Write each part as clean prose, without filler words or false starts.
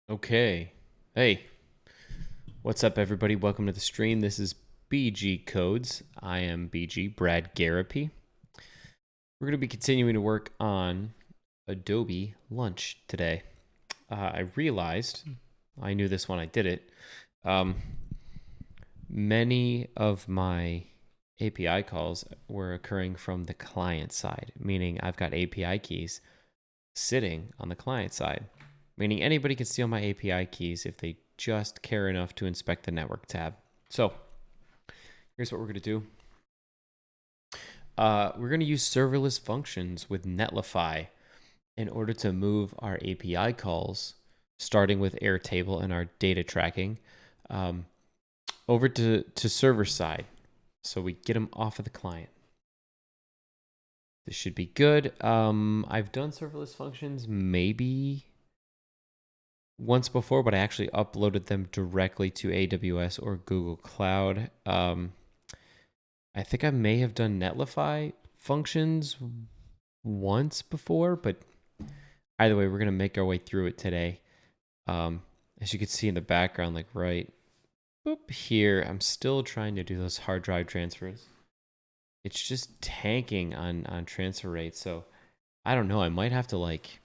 Okay. Hey, what's up, everybody? Welcome to the stream. This is BG Codes. I am BG, bradgarropy. We're going to be continuing to work on Adobe Lunch today. I realized, I knew this when I did it, um, many of my API calls were occurring from the client side, meaning I've got API keys sitting on the client side, meaning anybody can steal my API keys if they just care enough to inspect the network tab. So here's what we're going to do. We're going to use serverless functions with Netlify in order to move our API calls, starting with Airtable and our data tracking, over to server side. So we get them off of the client. This should be good. I've done serverless functions maybe once before, but I actually uploaded them directly to AWS or Google Cloud. I think I may have done Netlify functions once before, but either way, we're going to make our way through it today. As you can see in the background, like right here, I'm still trying to do those hard drive transfers. It's just tanking on transfer rates. So I don't know. I might have to like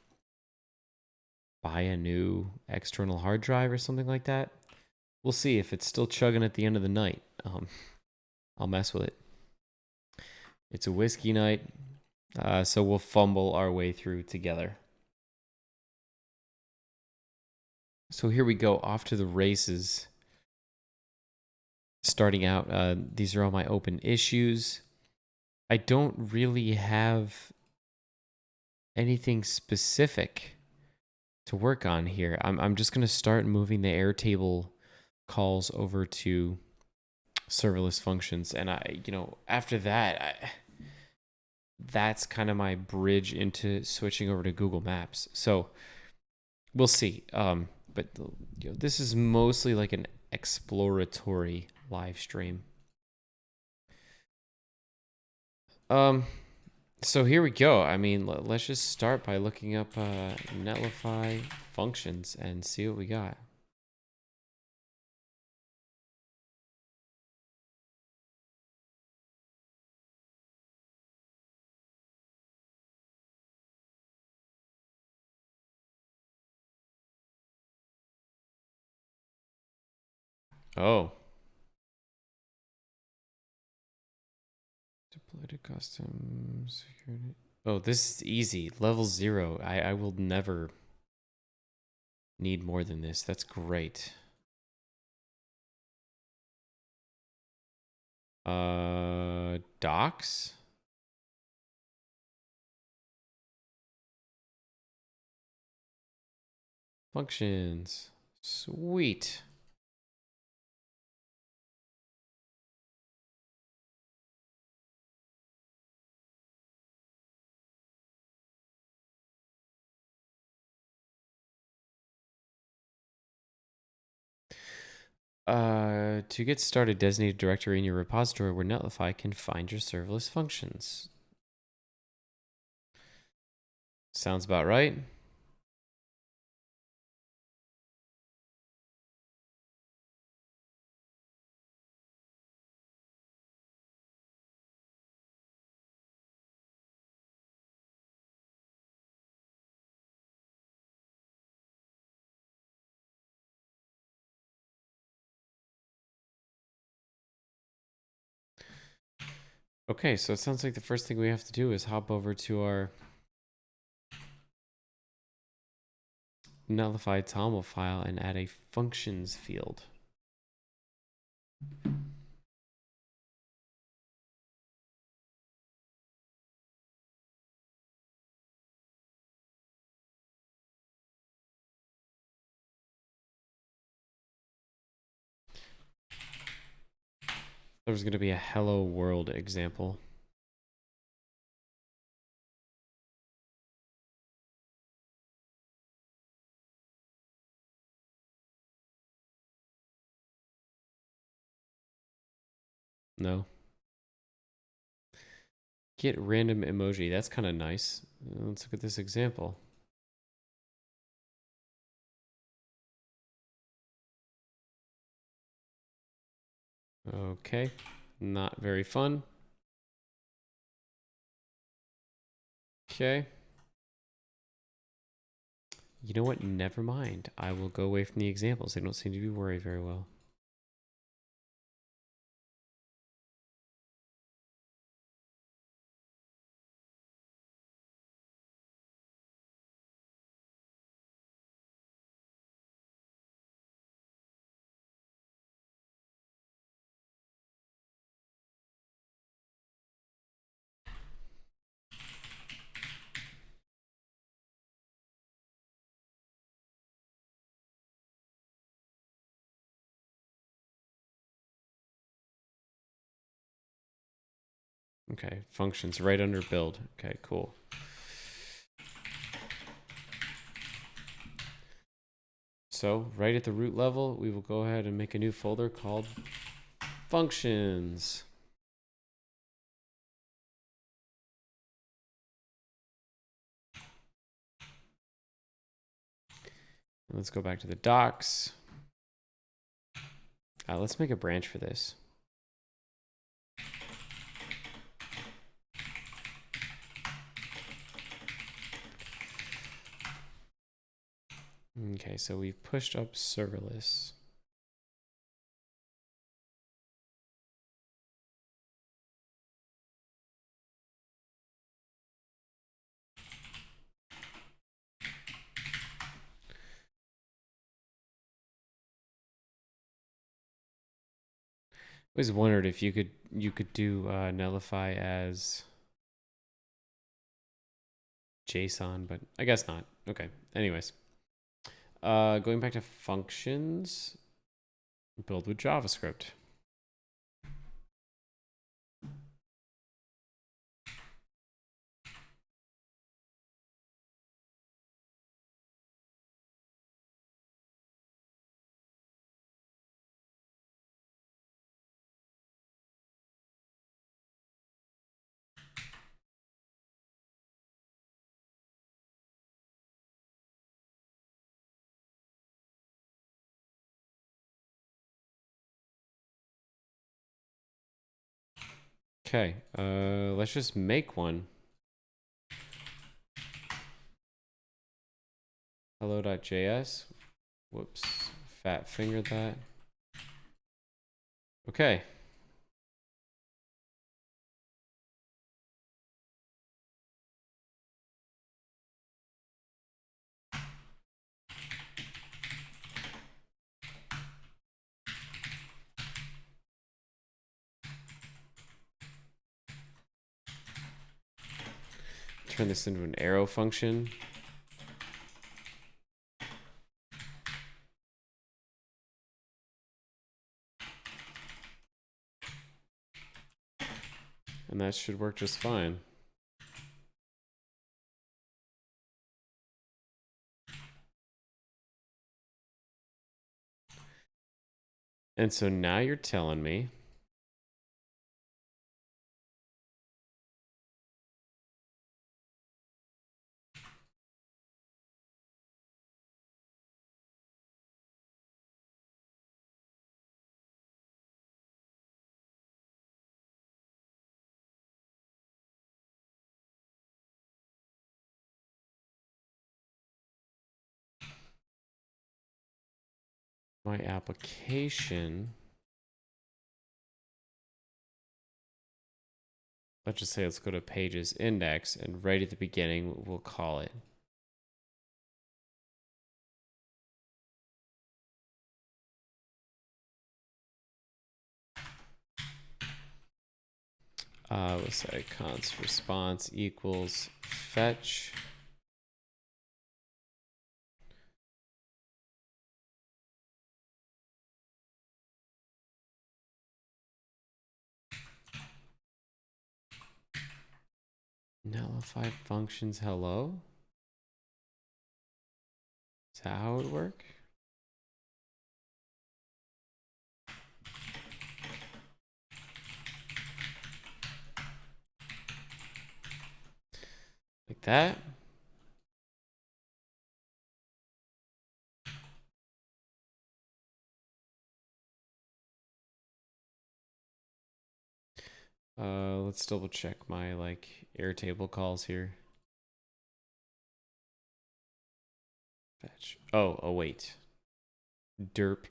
buy a new external hard drive or something like that. We'll see if it's still chugging at the end of the night. I'll mess with it. It's a whiskey night, so we'll fumble our way through together. So here we go, off to the races. Starting out, these are all my open issues. I don't really have anything specific to work on here. I'm just going to start moving the Airtable calls over to serverless functions, and after that, that's kind of my bridge into switching over to Google Maps. So we'll see. But this is mostly like an exploratory live stream. So here we go. I mean, let's just start by looking up Netlify functions and see what we got. Oh, deploy to custom security. Oh, this is easy. Level 0. I will never need more than this. That's great. Docs? Functions. Sweet. To get started, designate a directory in your repository where Netlify can find your serverless functions. Sounds about right. Okay, so it sounds like the first thing we have to do is hop over to our nullified toml file and add a functions field. There's going to be a hello world example. No. Get random emoji. That's kind of nice. Let's look at this example. Okay, not very fun. Okay. You know what? Never mind. I will go away from the examples. They don't seem to be worried very well. Okay, functions right under build. Okay, cool. So right at the root level, we will go ahead and make a new folder called functions. Let's go back to the docs. Let's make a branch for this. Okay, so we've pushed up serverless. I always wondered if you could do nullify as JSON, but I guess not. Okay. Anyways, going back to functions, build with JavaScript. Okay, let's just make one. Hello.js. Whoops, fat fingered that. Okay. Turn this into an arrow function. And that should work just fine. And so now you're telling me my application, let's just say let's go to pages index, and right at the beginning we'll call it let's say const response equals fetch nullify functions hello. Is that how it would work? Like that? Let's double check my Airtable calls here. Fetch. Oh, await. Derp.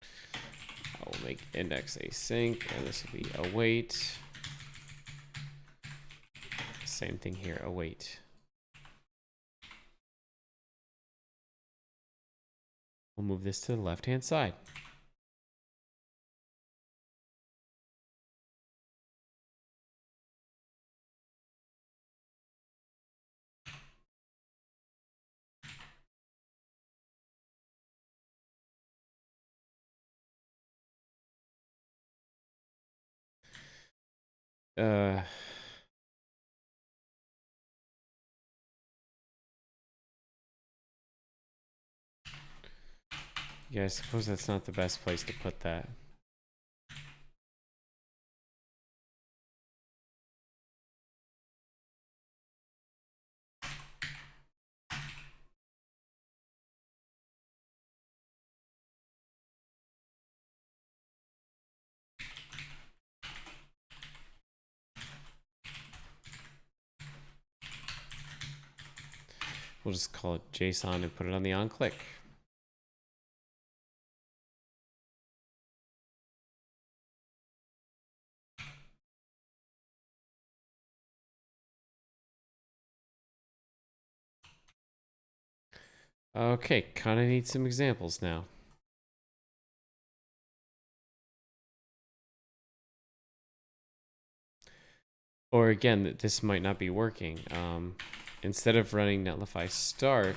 I will make index async, and this will be await. Same thing here, await. We'll move this to the left-hand side. Uh, yeah, I suppose that's not the best place to put that. We'll just call it JSON and put it on the onClick. Okay, kind of need some examples now. Or again, this might not be working. Instead of running netlify start,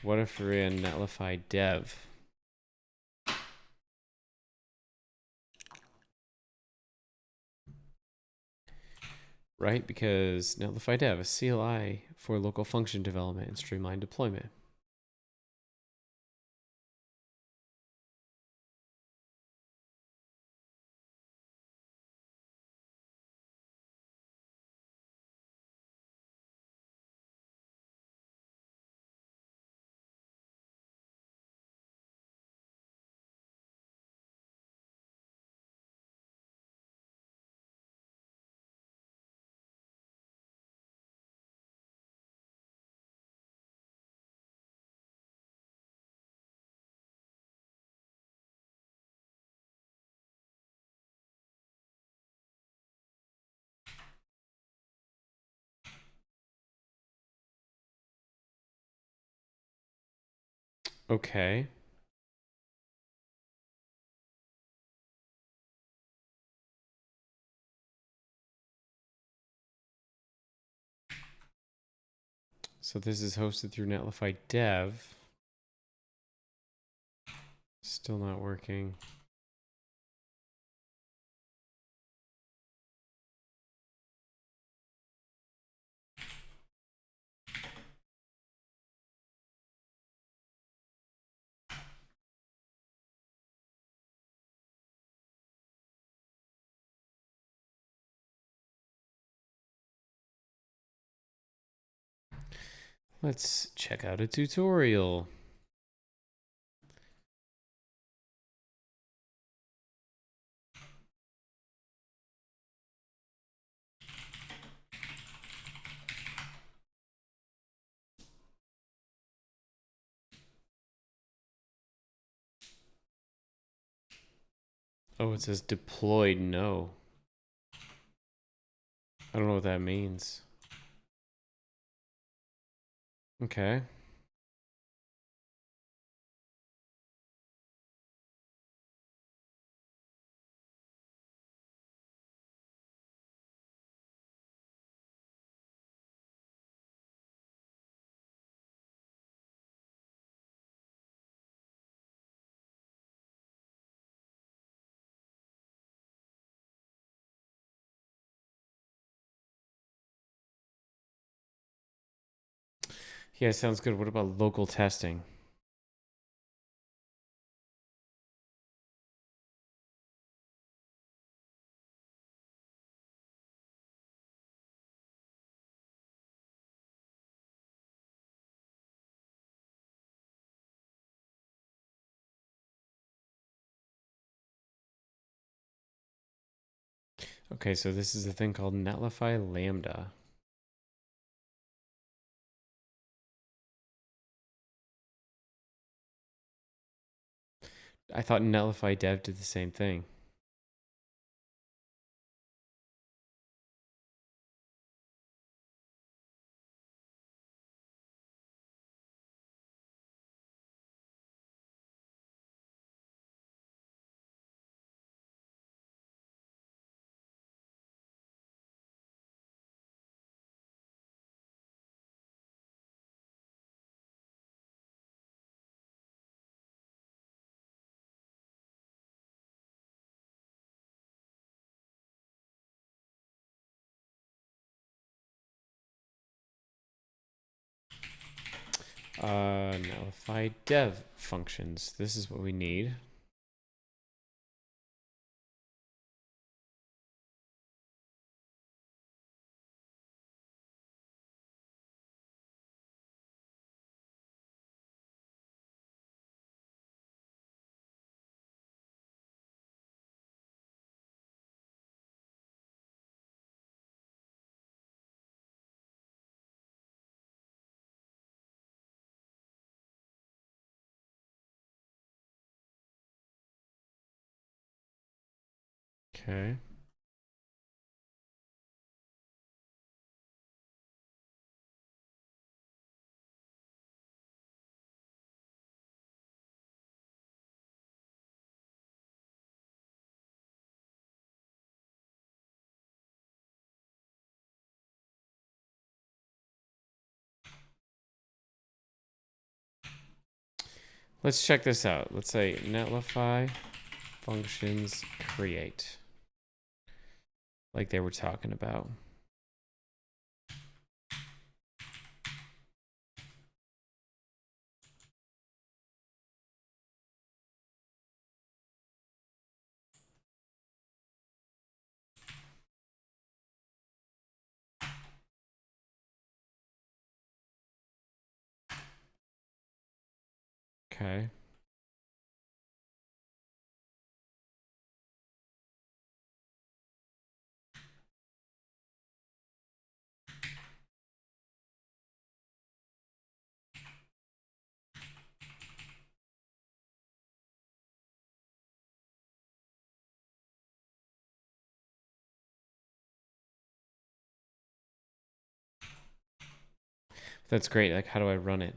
what if we ran netlify dev? Right, because netlify dev is CLI for local function development and streamlined deployment. Okay. So this is hosted through netlify dev. Still not working. Let's check out a tutorial. Oh, it says deployed no. I don't know what that means. Okay. Yeah, sounds good. What about local testing? Okay, so this is a thing called netlify lambda. I thought netlify dev did the same thing. Netlify dev functions. This is what we need. Okay. Let's check this out. Let's say netlify functions create, like they were talking about. Okay. That's great. Like, how do I run it?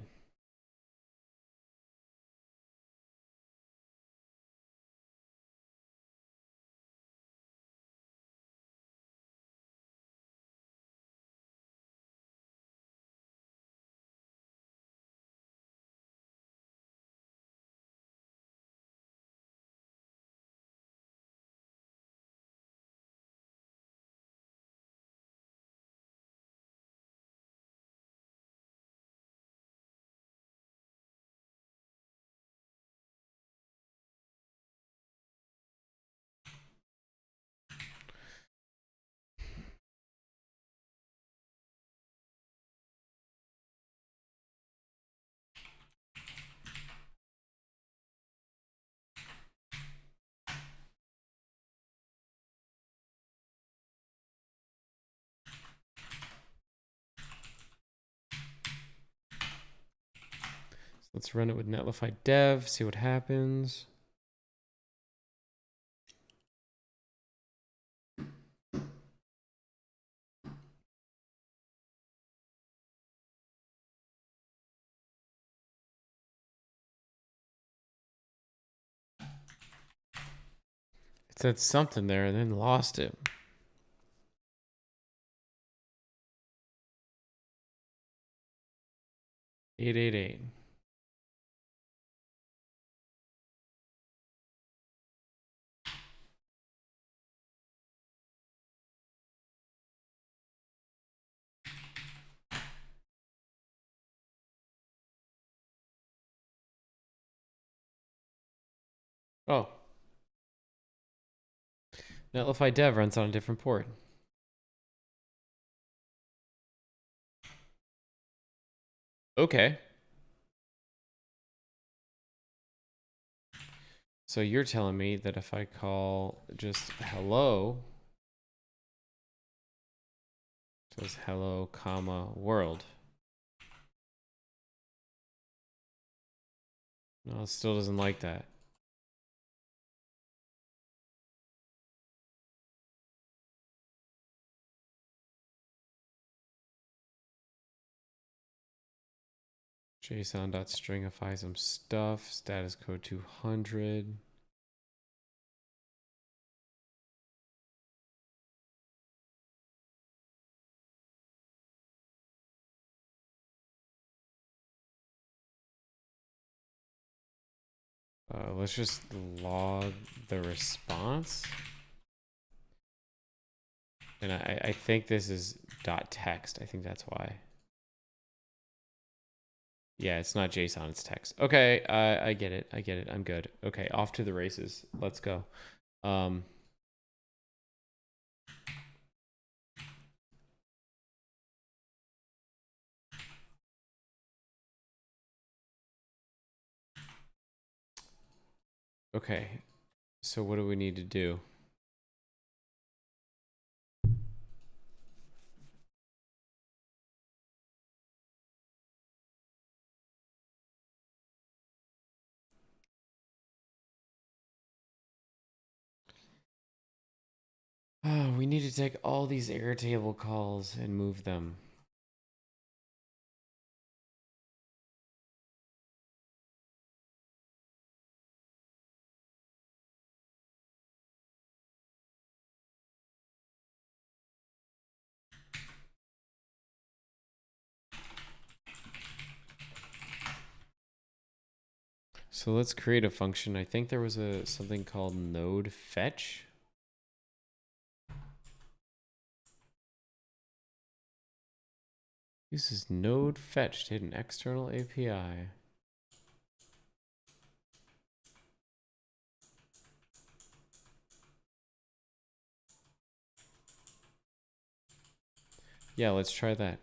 Let's run it with netlify dev, see what happens. It said something there and then lost it. $888. Oh, netlify dev runs on a different port. Okay. So you're telling me that if I call just hello, Says hello, comma, world. No, it still doesn't like that. JSON.stringify some stuff. Status code 200. Let's just log the response. And I think this is .text. I think that's why. Yeah, it's not JSON, it's text. Okay, I get it. I get it. I'm good. Okay, off to the races. Let's go. Okay, so what do we need to do? Oh, we need to take all these Airtable calls and move them. So let's create a function. I think there was something called node fetch. Uses node fetch to hit an external API. Yeah, let's try that.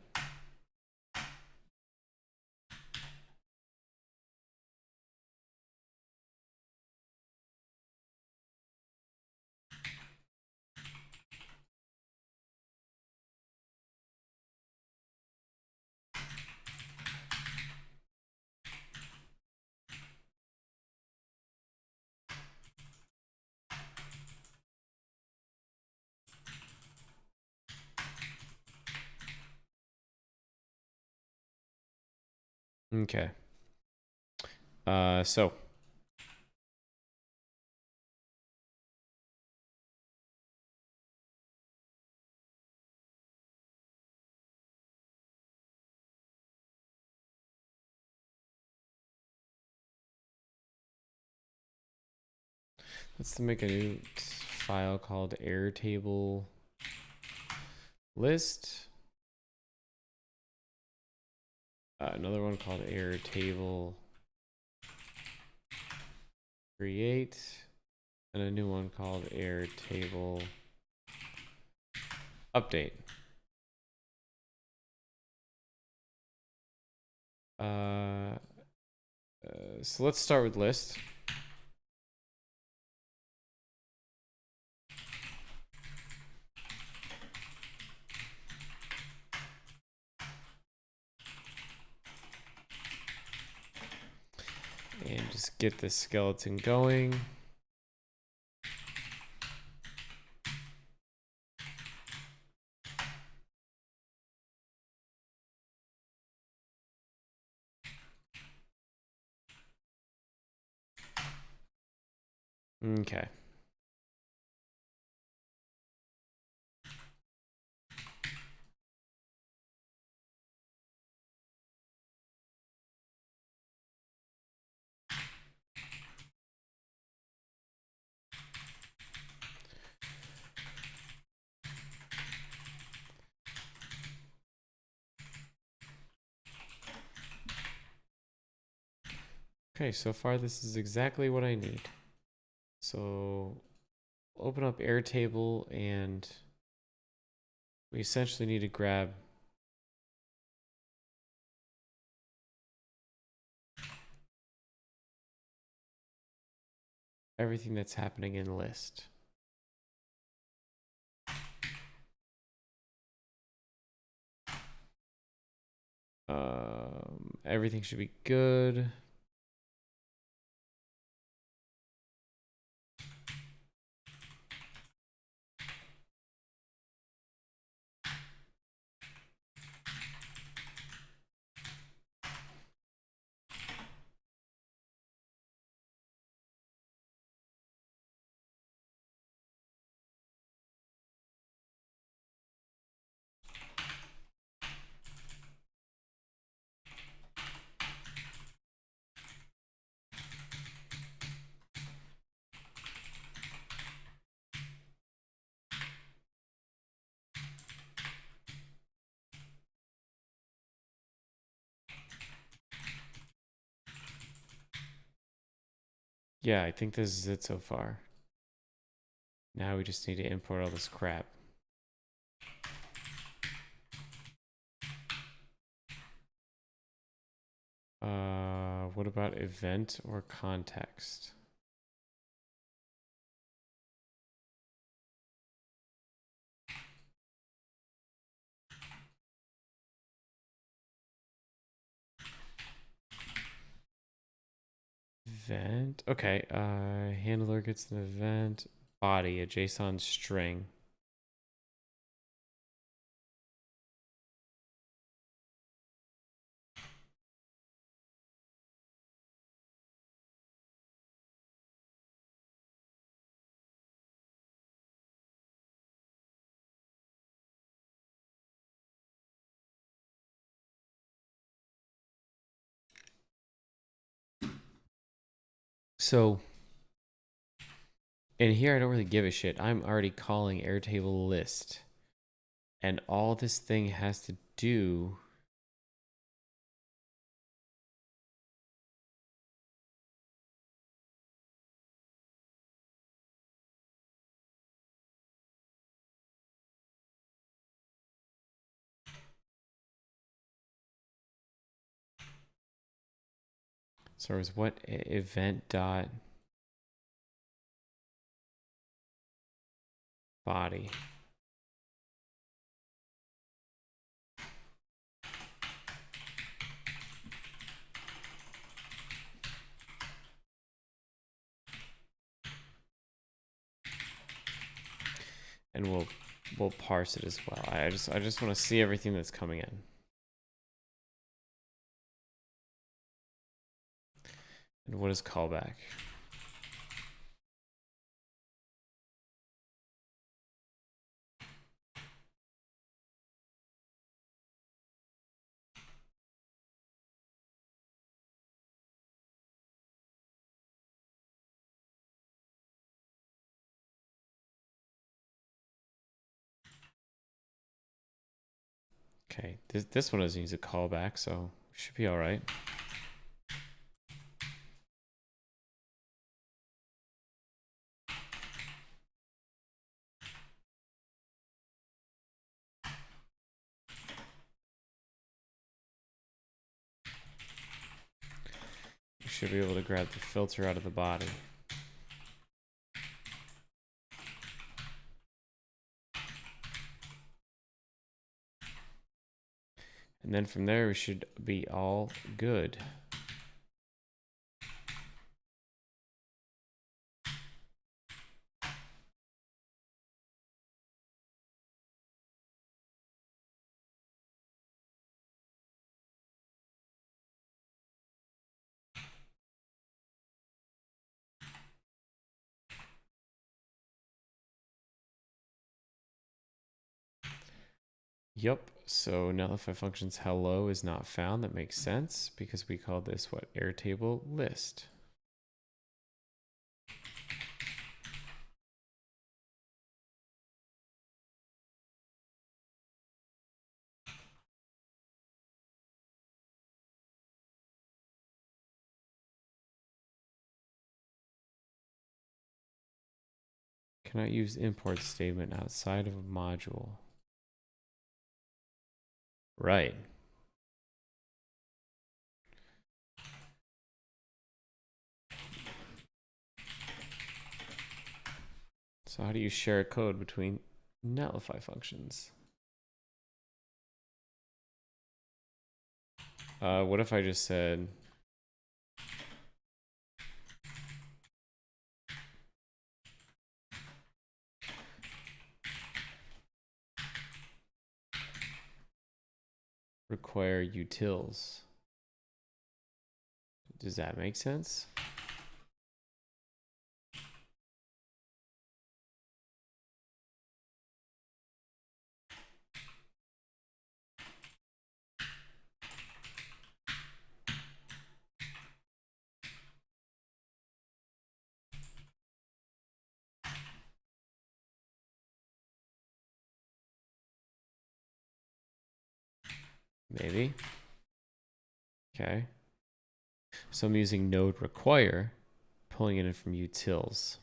Okay. So let's make a new file called Airtable list. Another one called Airtable create, and a new one called Airtable update. So let's start with list. And just get the skeleton going. Okay. Okay, so far this is exactly what I need. So open up Airtable and we essentially need to grab everything that's happening in list. Everything should be good. Yeah, I think this is it so far. Now we just need to import all this crap. What about event or context? Event. Okay. Handler gets an event. Body, a JSON string. So in here, I don't really give a shit. I'm already calling Airtable list. And all this thing has to do. So is what event dot body. And we'll parse it as well. I just want to see everything that's coming in. And what is callback? Okay, this one doesn't use a callback, so we should be all right. We should be able to grab the filter out of the body. And then from there, we should be all good. Yep, so nullify functions hello is not found. That makes sense because we call this what? Airtable list. Cannot use import statement outside of a module. Right. So how do you share code between nullify functions? What if I just said require utils? Does that make sense? Maybe. Okay. So I'm using node require, pulling it in from utils.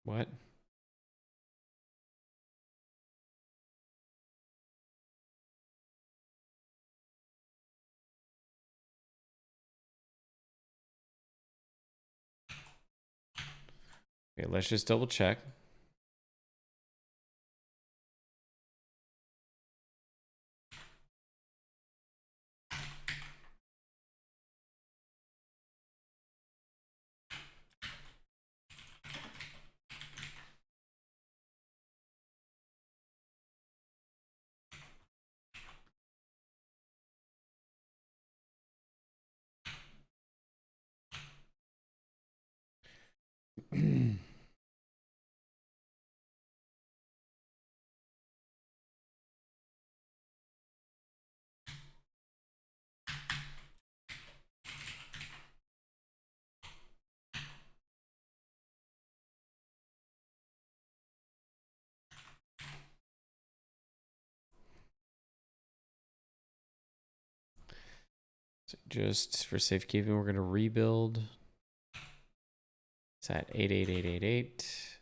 What? Okay, let's just double check. So just for safekeeping, we're going to rebuild. It's at 88888.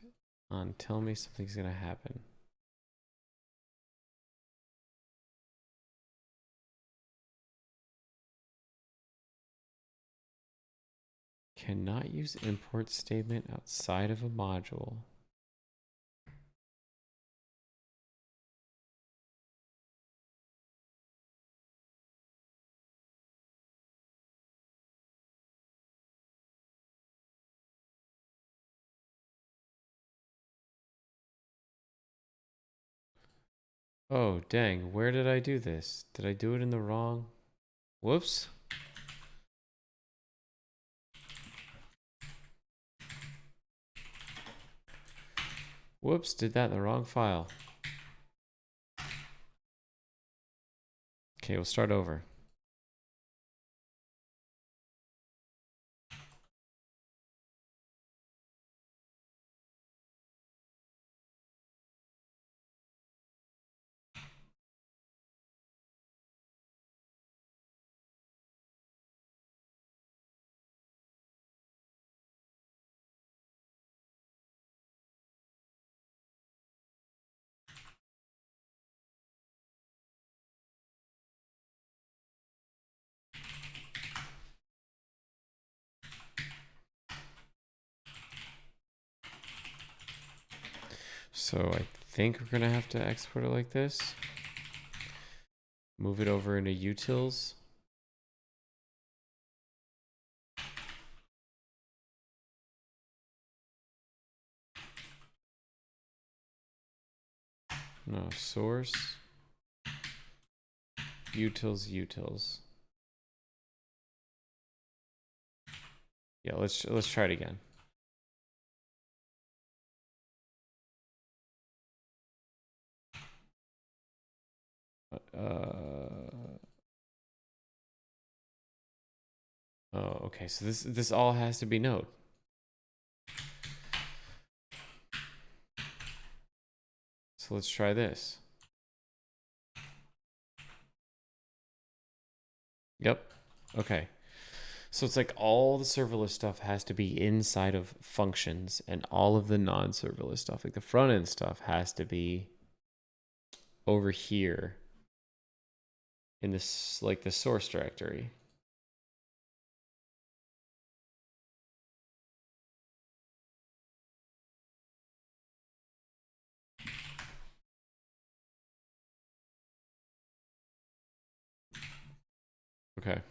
Tell me something's going to happen. Cannot use import statement outside of a module. Oh, dang. Where did I do this? Did I do it in the wrong? Whoops. Whoops, did that in the wrong file. Okay, we'll start over. So I think we're gonna have to export it like this. Move it over into utils. No, source. Utils. Yeah, let's try it again. Oh, okay. So this all has to be node. So let's try this. Yep. Okay. So it's like all the serverless stuff has to be inside of functions, and all of the non-serverless stuff, like the front end stuff, has to be over here in this, like the source directory. Okay.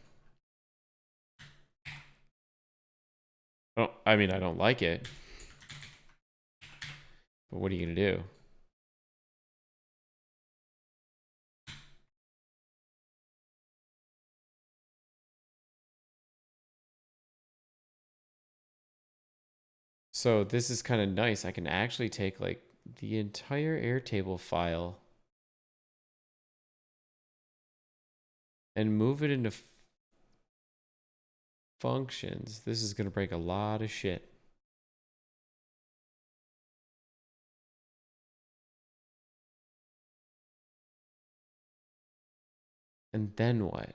Oh, I mean, I don't like it, but what are you gonna do? So this is kind of nice. I can actually take like the entire Airtable file and move it into functions. This is gonna break a lot of shit. And then what?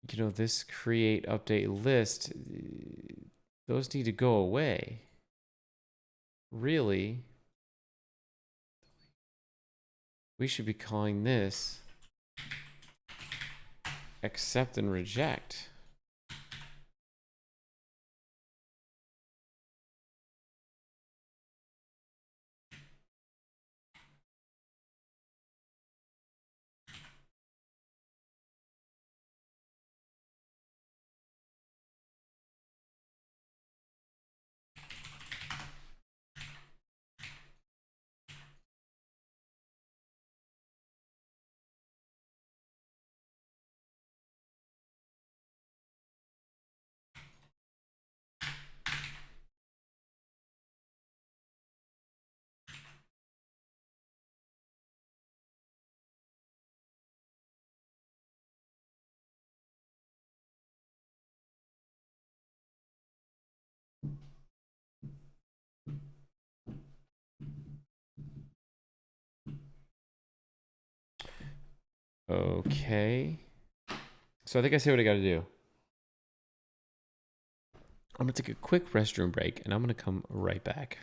You know, this create update list, those need to go away. Really, we should be calling this accept and reject. Okay. So I think I see what I got to do. I'm going to take a quick restroom break and I'm going to come right back.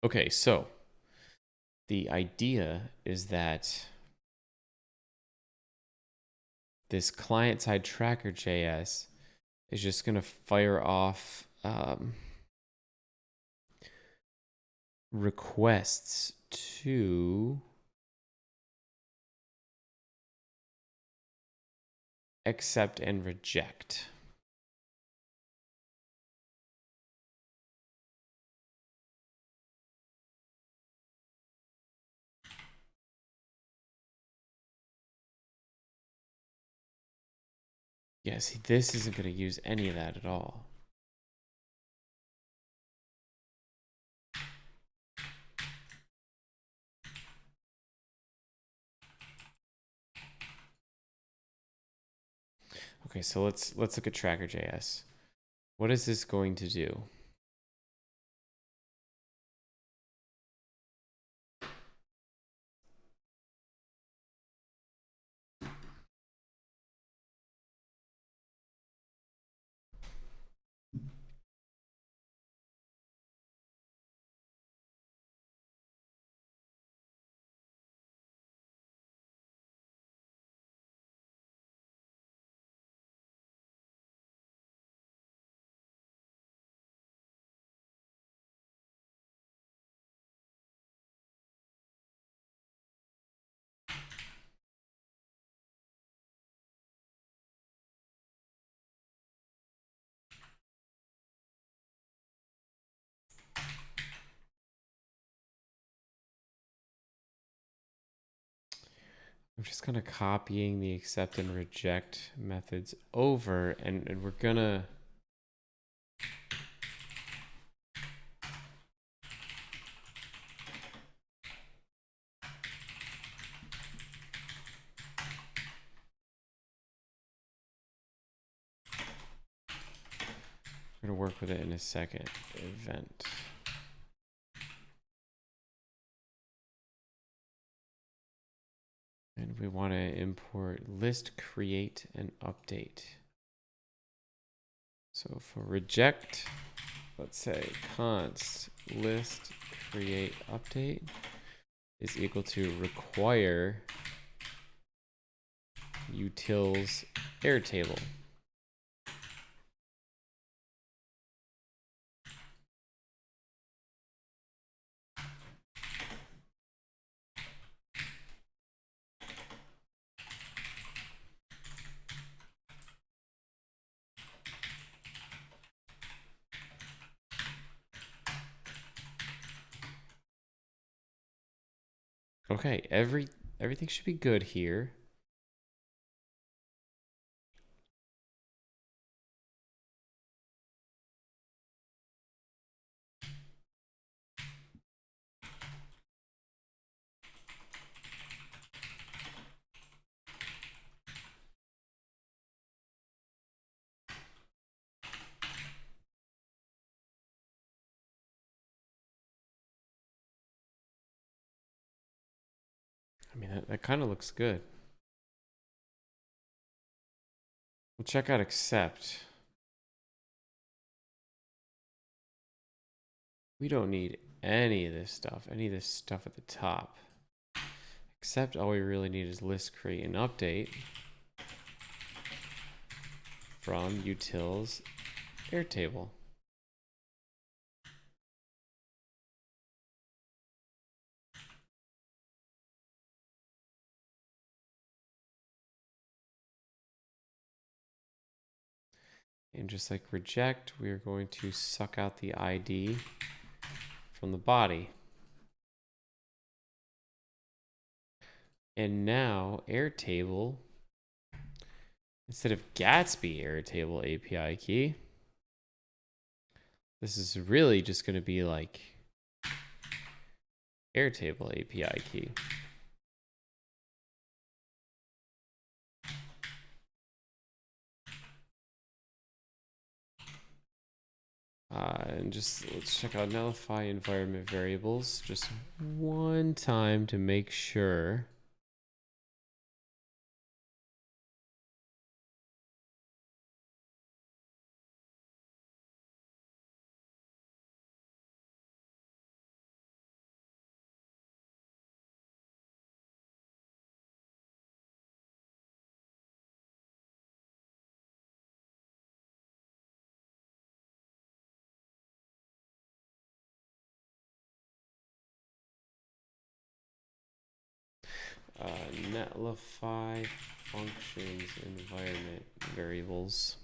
Okay, so the idea is that this client-side tracker.js is just going to fire off requests to accept and reject. Yeah, see, this isn't going to use any of that at all. Okay, so let's look at tracker.js. What is this going to do? I'm just kind of copying the accept and reject methods over, and we're gonna work with it in a second. Event. And we want to import list, create, and update. So for reject, let's say const list create update is equal to require utils Airtable. Okay, everything should be good here. I mean, that kind of looks good. We'll check out accept. We don't need any of this stuff at the top. Except all we really need is list, create, and update from utils Airtable. And just like reject, we are going to suck out the ID from the body. And now Airtable, instead of Gatsby Airtable API key, this is really just going to be like Airtable API key. And just let's check out nullify environment variables just one time to make sure. Netlify functions environment variables.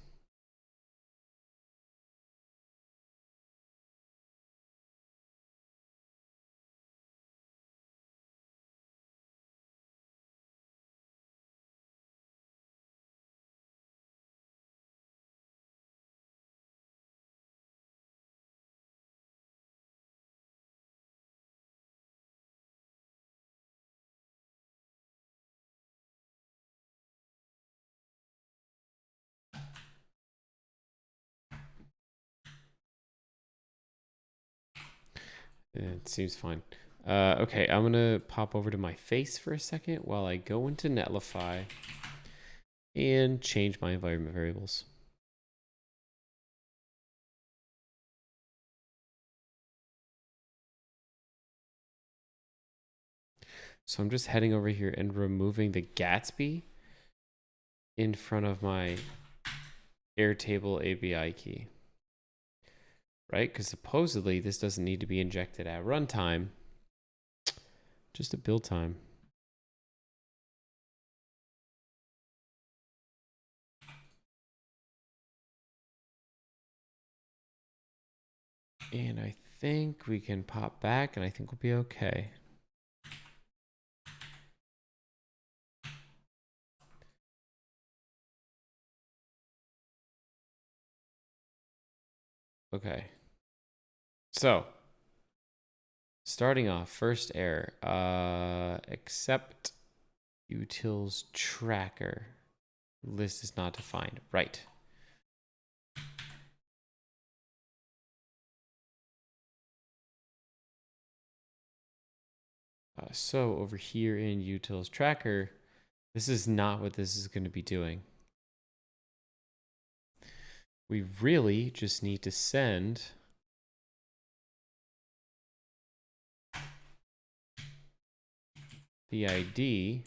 It seems fine. Okay, I'm gonna pop over to my face for a second while I go into Netlify and change my environment variables. So I'm just heading over here and removing the Gatsby in front of my Airtable API key. Right? Because supposedly this doesn't need to be injected at runtime, just at build time. And I think we can pop back and I think we'll be okay. Okay. So, starting off, first error, accept utils tracker. List is not defined. Right. So over here in utils tracker, this is not what this is going to be doing. We really just need to send the ID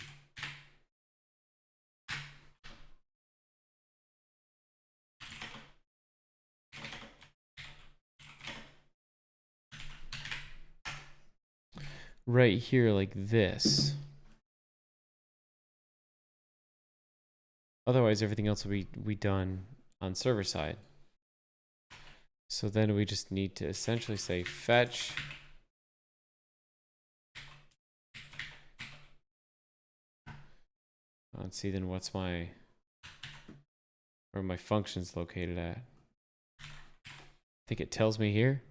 right here like this. Otherwise, everything else will be done on server side. So then we just need to essentially say fetch let's see then what's my where my function's located at. I think it tells me here.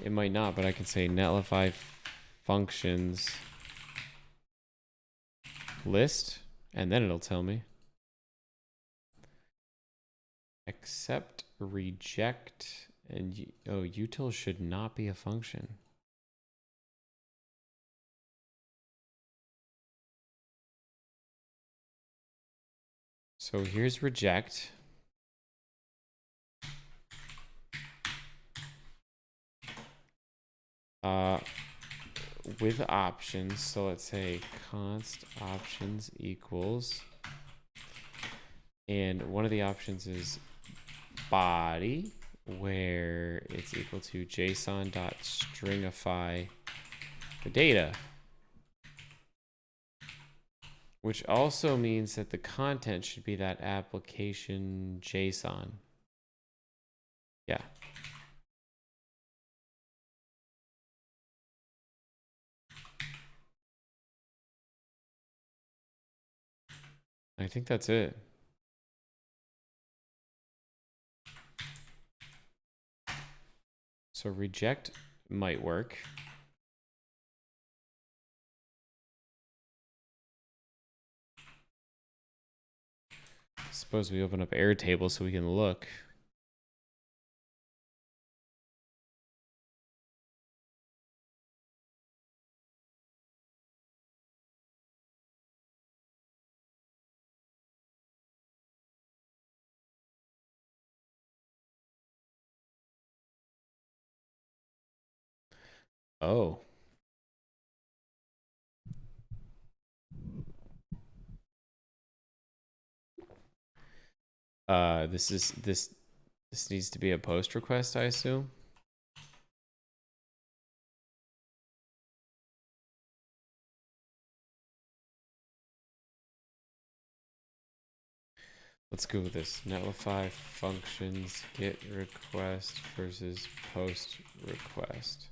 It might not, but I can say netlify functions list, and then it'll tell me. Accept, reject, and util should not be a function. So here's reject. With options, so let's say const options equals, and one of the options is body, where it's equal to json.stringify the data, which also means that the content should be that application JSON. Yeah. I think that's it. So reject might work. Suppose we open up Airtable so we can look. Oh. This needs to be a post request, I assume. Let's go with this. Netlify functions get request versus post request.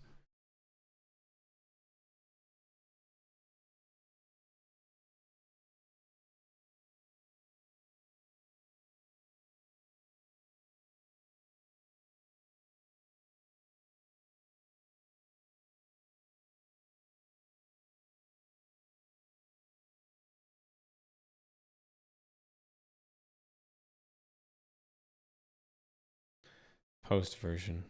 Post version.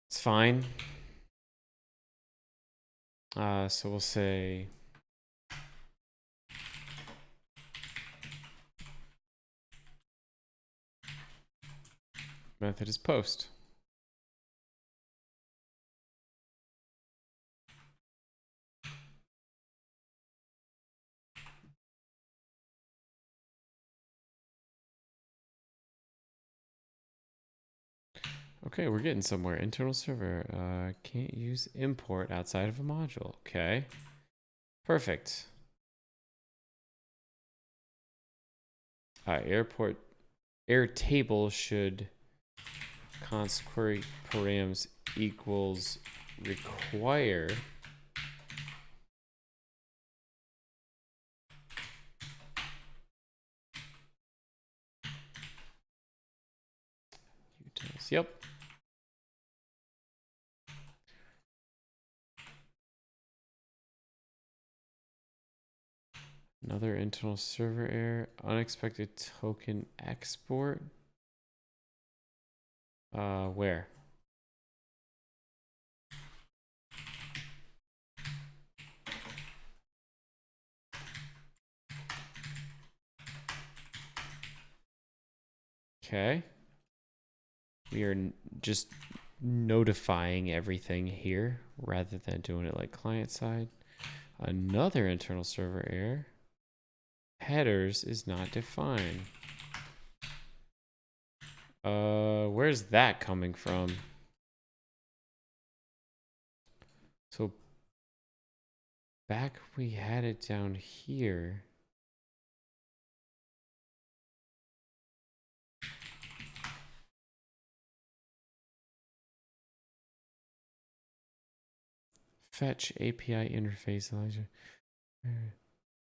It's fine. So we'll say method is post. Okay, we're getting somewhere. Internal server. Can't use import outside of a module. Okay. Perfect. Airtable should const query params equals require utils. Yep. Another internal server error. Unexpected token export. Where? Okay. We are just notifying everything here rather than doing it like client side. Another internal server error. Headers is not defined. Where's that coming from? So back we had it down here. Fetch API interface, Elijah.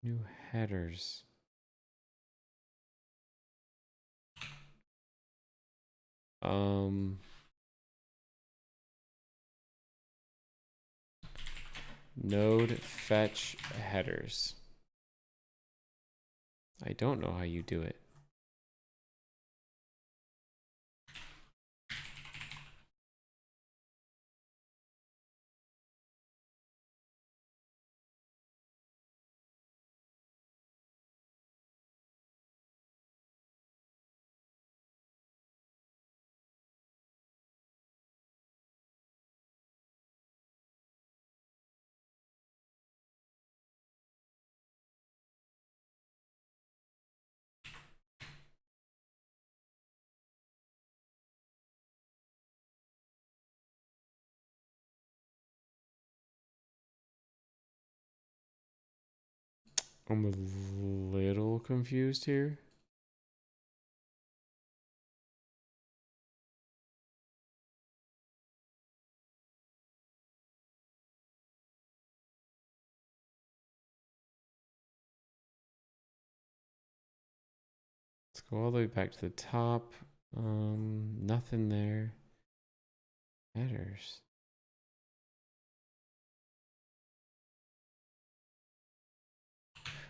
New headers. Node fetch headers. I don't know how you do it. I'm a little confused here. Let's go all the way back to the top. Nothing there. Headers.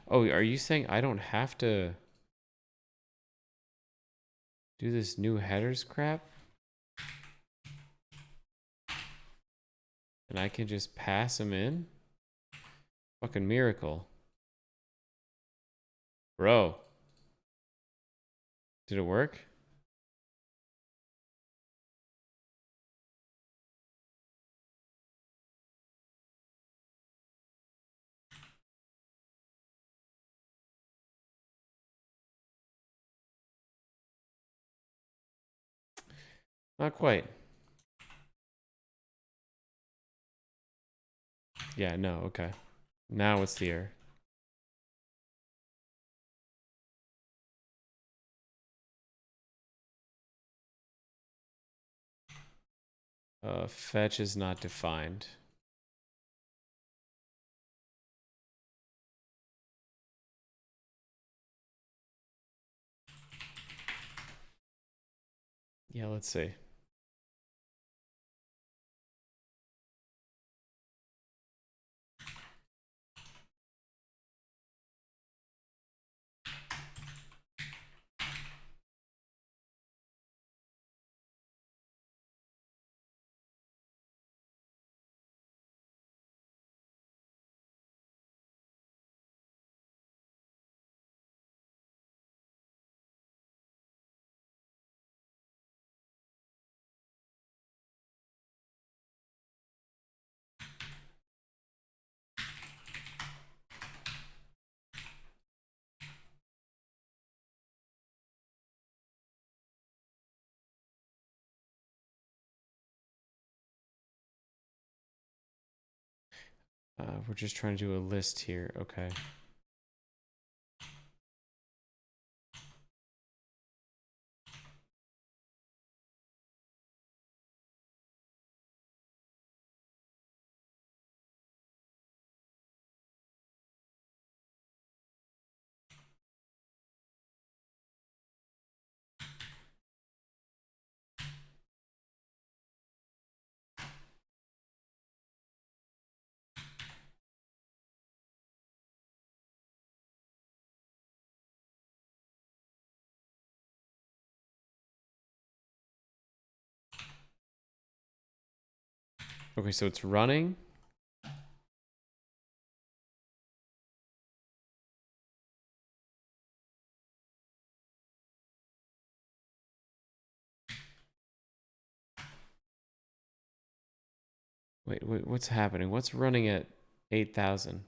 Oh, are you saying I don't have to do this new headers crap? And I can just pass them in? Fucking miracle. Bro. Did it work? Not quite. Yeah, no, okay. Now it's the error. Fetch is not defined. Yeah, let's see. We're just trying to do a list here. Okay. Okay, so it's running. Wait, what's happening? What's running at 8,000?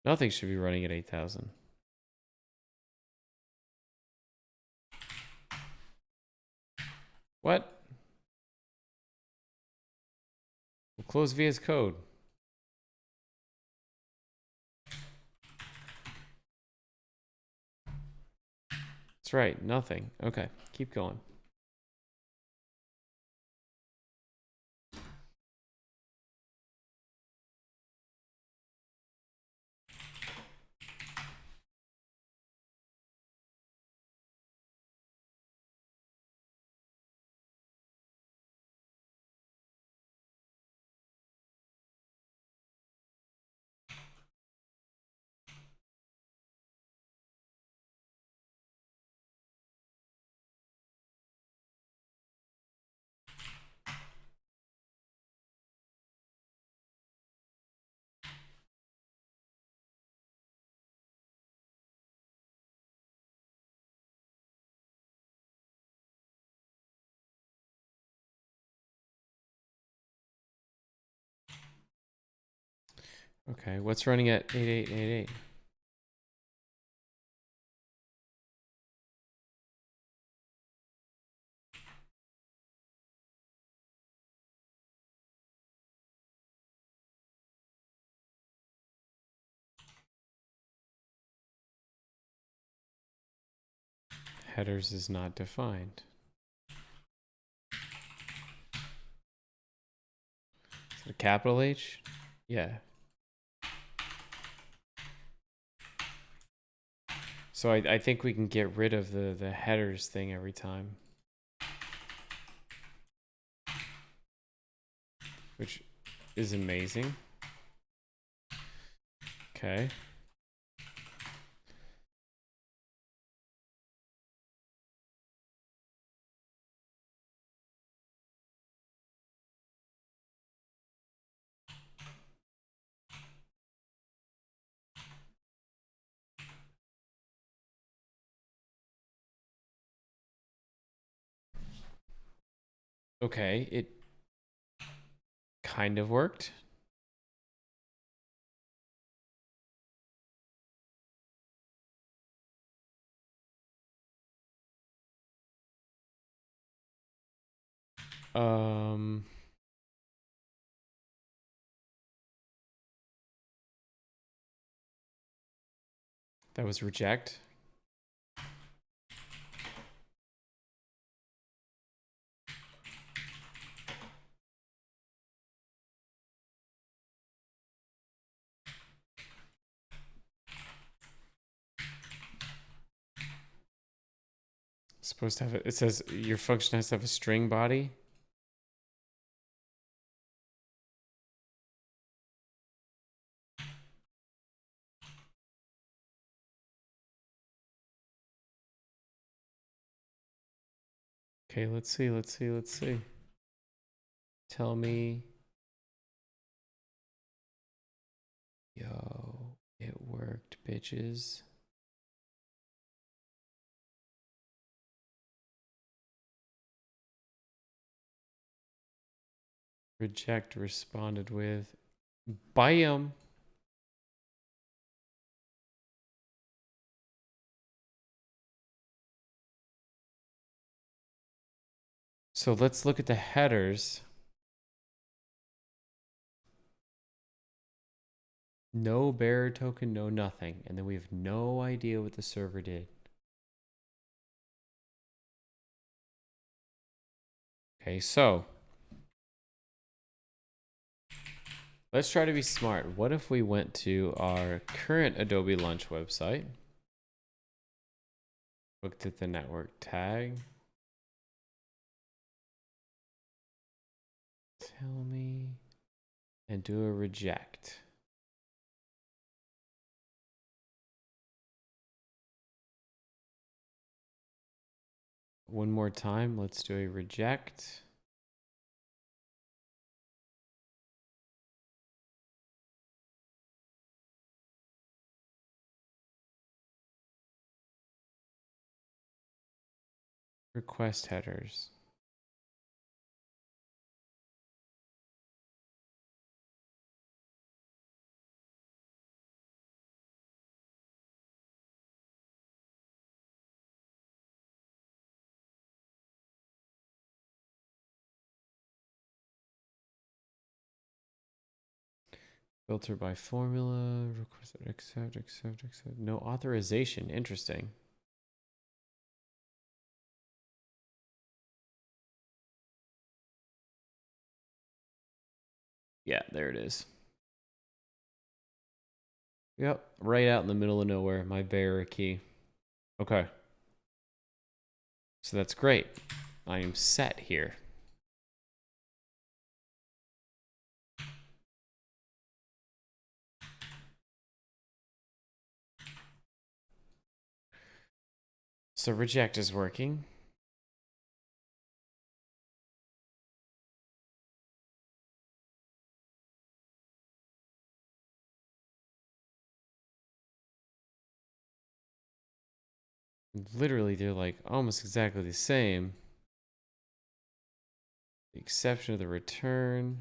Nothing should be running at 8,000. What? We'll close VS Code. That's right, nothing. Okay, keep going. Okay, what's running at 8888? Headers is not defined. Is it a capital H? Yeah. So I think we can get rid of the headers thing every time. Which is amazing. Okay. Okay, it kind of worked. Um, that was reject. supposed to have it says your function has to have a string body. Okay, let's see. Tell me. Yo, it worked, bitches. Reject responded with Bam. So let's look at the headers. No bearer token, no nothing. And then we have no idea what the server did. Okay, so let's try to be smart. What if we went to our current Adobe Lunch website, looked at the network tag, tell me, and do a reject. One more time, let's do a reject. Request headers. Filter by formula, request, accept. No authorization, interesting. Yeah, there it is. Yep, right out in the middle of nowhere, my bearer key. Okay. So that's great. I am set here. So reject is working. Literally, they're like almost exactly the same. The exception of the return.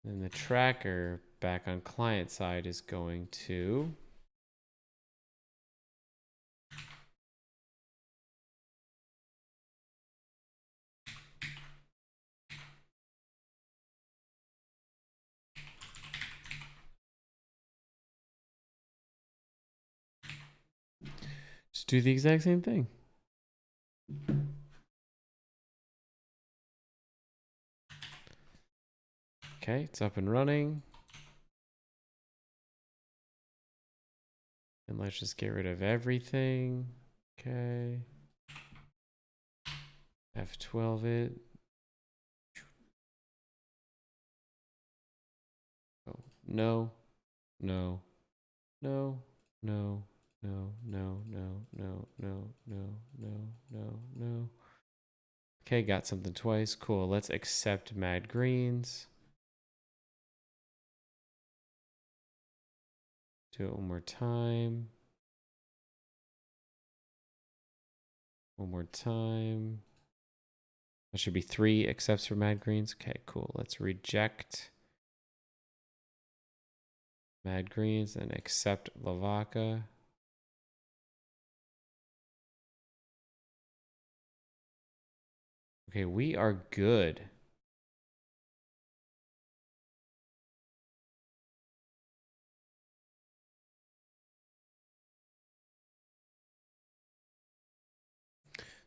Then the tracker back on client side is going to just do the exact same thing. Okay, it's up and running. And let's just get rid of everything. Okay. F12 it. Oh, no, no, no, no, no, no, no, no, no, no, no, no, no. Okay, got something twice. Cool. Let's accept mad greens. Do it one more time. One more time. That should be 3 accepts for mad greens. Okay, cool. Let's reject mad greens and accept Lavaca. Okay, we are good.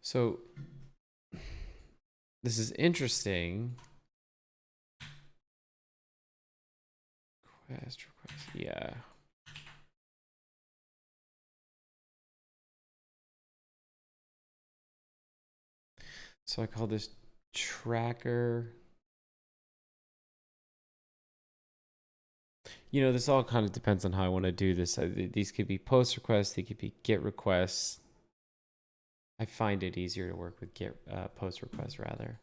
So this is interesting. Request, yeah. So I call this tracker. You know, this all kind of depends on how I want to do this. These could be post requests, they could be GET requests. I find it easier to work with GET post requests rather.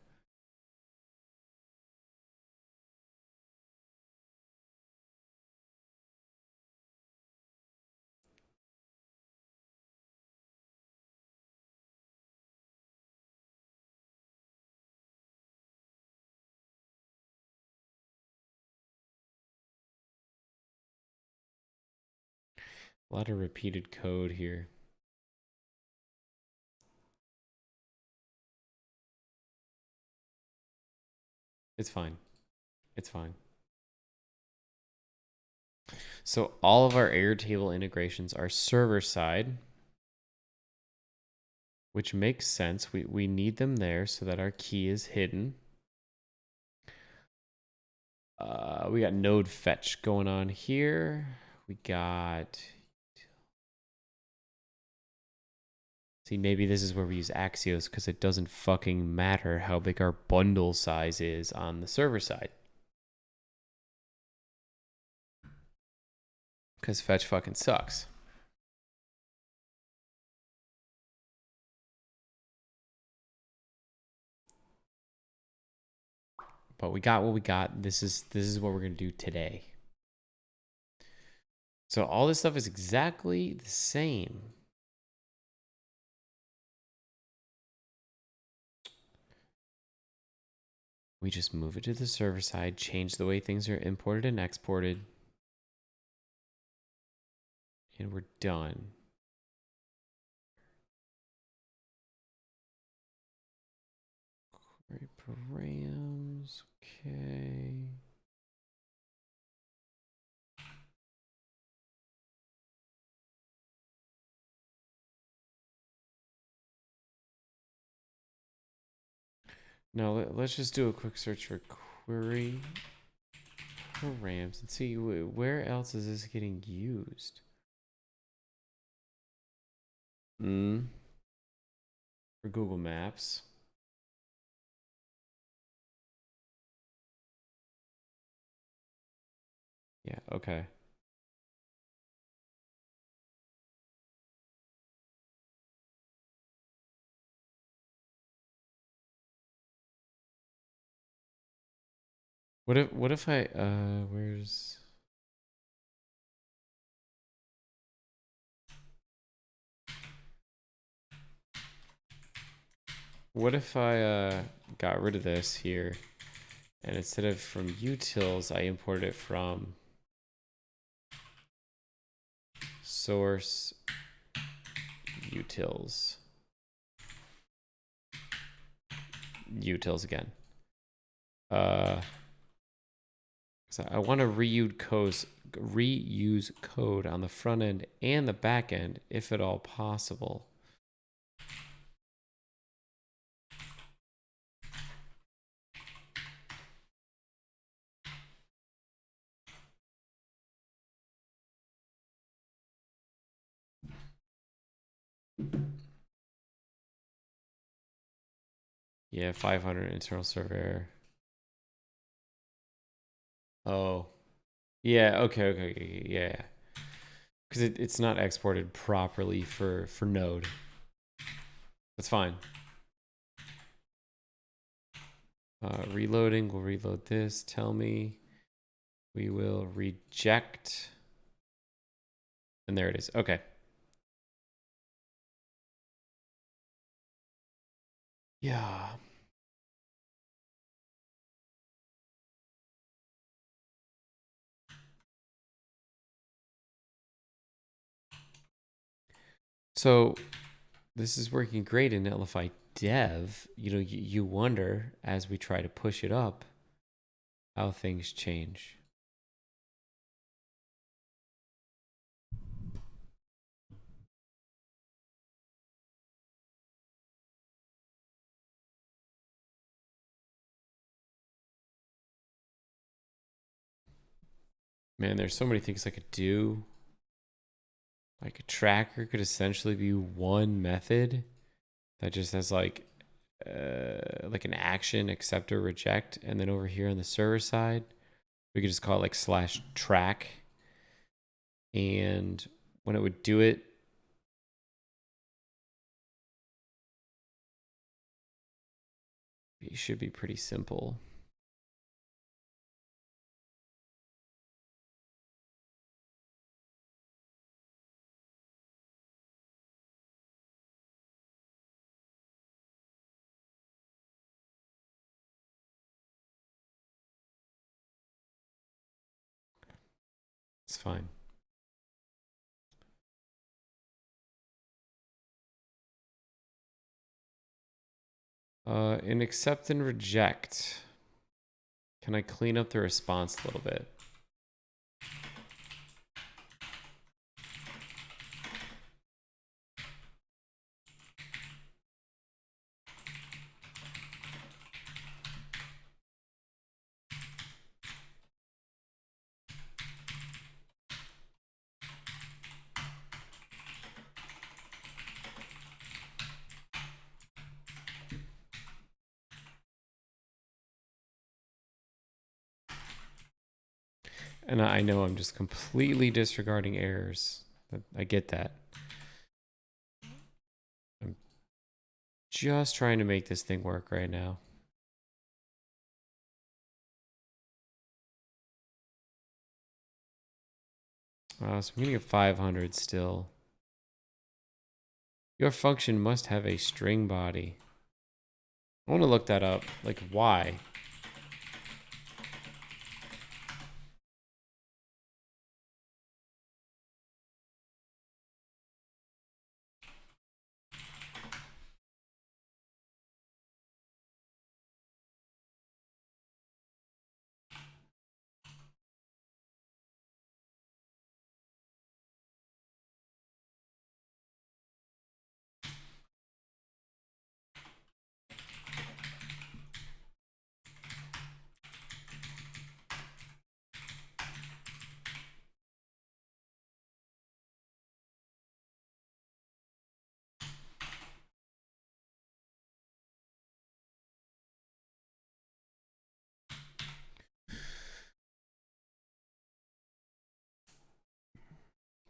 A lot of repeated code here. It's fine. It's fine. So all of our Airtable integrations are server side, which makes sense. We need them there so that our key is hidden. We got node fetch going on here. We got... See, maybe this is where we use Axios because it doesn't fucking matter how big our bundle size is on the server side. Because fetch fucking sucks. But we got what we got. This is what we're gonna do today. So all this stuff is exactly the same. We just move it to the server side, change the way things are imported and exported, and we're done. Query params, okay. Now let's just do a quick search for query params and see where else is this getting used. For Google Maps. Yeah, okay. What if I where's what if I got rid of this here and instead of from utils I import it from source utils again. So I want to reuse code on the front end and the back end if at all possible. Yeah, 500 internal server error. Oh, yeah. Okay. Yeah, because it's not exported properly for Node. That's fine. Reloading. We'll reload this. Tell me. We will reject. And there it is. Okay. Yeah. So this is working great in Netlify Dev. You know, you wonder as we try to push it up how things change. Man, there's so many things I could do. Like a tracker could essentially be one method that just has like an action, accept or reject. And then over here on the server side, we could just call it like /track. And when it would do it, it should be pretty simple. It's fine. In accept and reject, can I clean up the response a little bit? And I know I'm just completely disregarding errors. I get that. I'm just trying to make this thing work right now. So I'm getting a 500 still. Your function must have a string body. I want to look that up. Like, why?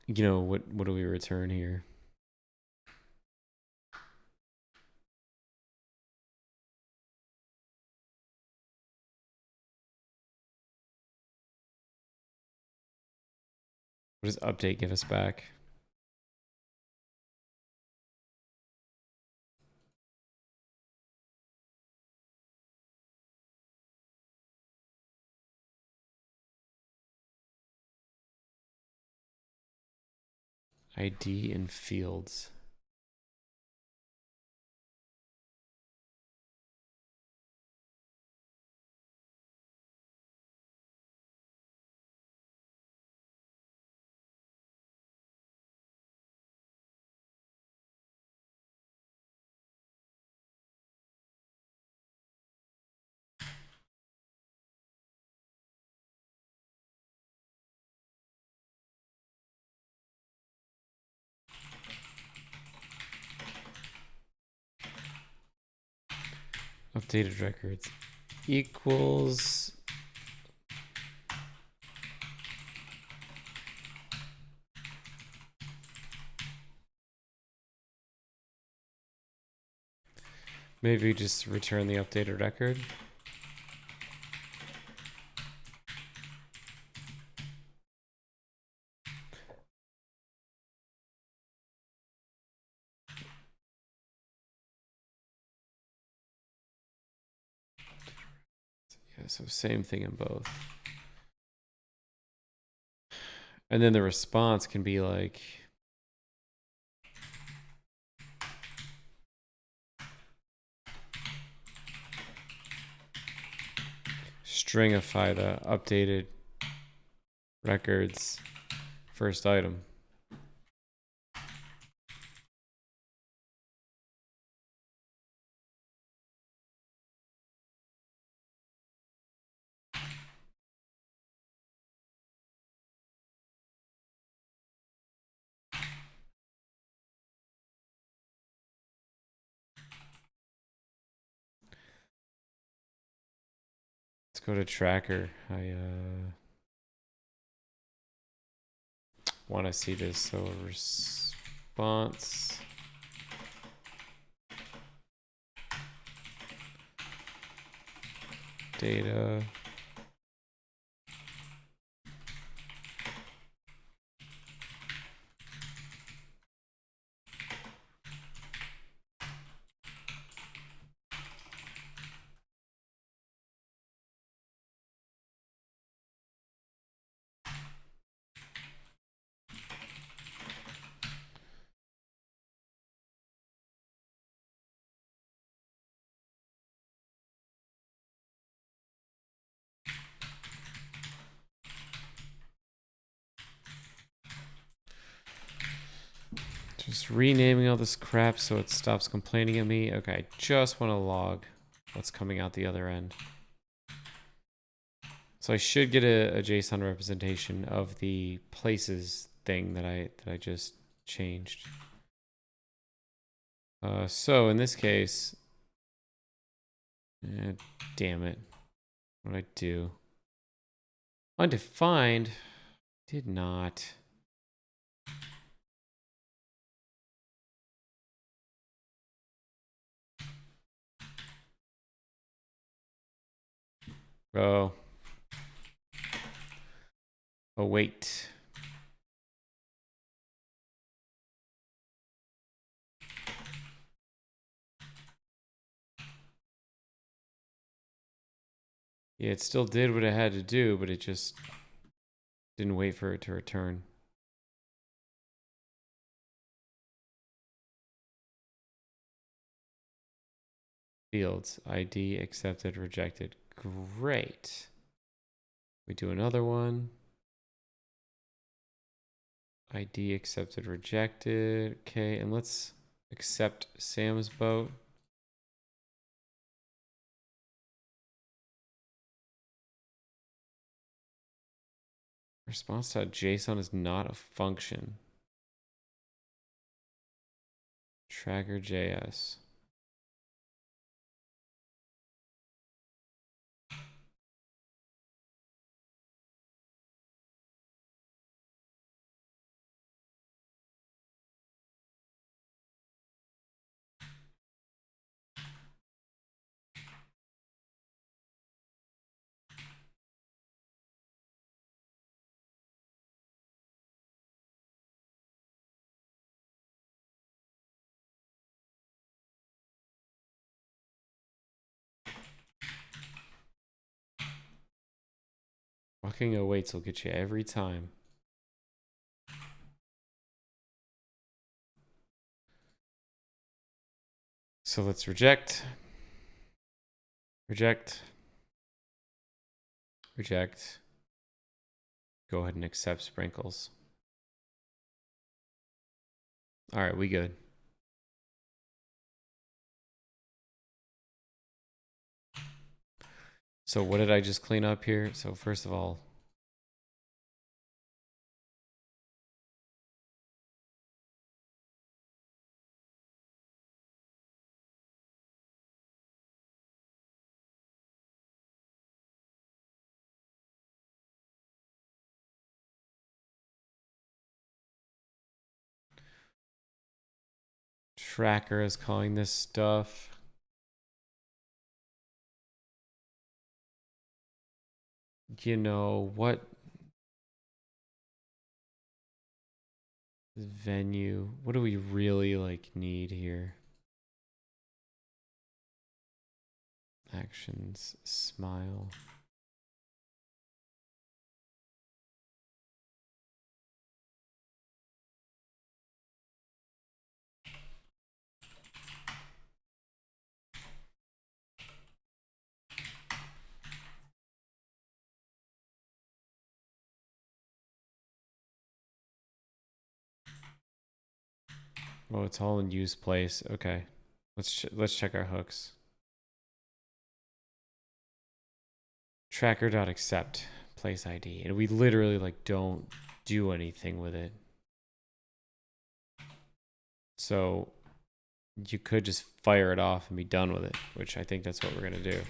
You know, what do we return here? What does update give us back? ID and fields. Updated records equals maybe just return the updated record. Yeah, so same thing in both. And then the response can be like stringify the updated records first item. Let's go to tracker. I want to see this. So response. Data. Just renaming all this crap so it stops complaining at me. Okay, I just want to log what's coming out the other end. So I should get a JSON representation of the places thing that I just changed. So in this case, damn it, what did I do? Undefined did not. Oh. Oh, wait. Yeah, it still did what it had to do, but it just didn't wait for it to return. Fields, ID, accepted, rejected. Great. We do another one. ID, accepted, rejected. Okay, and let's accept Sam's boat. Response.json is not a function. Tracker.js. Fucking awaits will get you every time. So let's reject. Reject. Reject. Go ahead and accept sprinkles. All right, we good. So what did I just clean up here? So first of all, tracker is calling this stuff. You know what? Venue. What do we really like need here? Actions. Smile. Oh, it's all in use place. Okay. Let's check our hooks. Tracker.accept place ID. And we literally like don't do anything with it. So you could just fire it off and be done with it, which I think that's what we're going to do.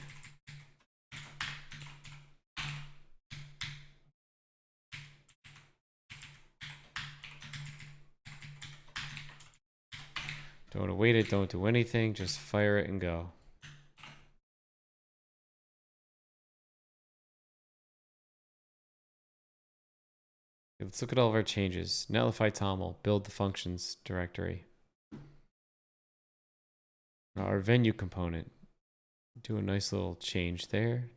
Don't await it. Don't do anything. Just fire it and go. Let's look at all of our changes. Netlify toml. Build the functions directory. Our venue component. Do a nice little change there.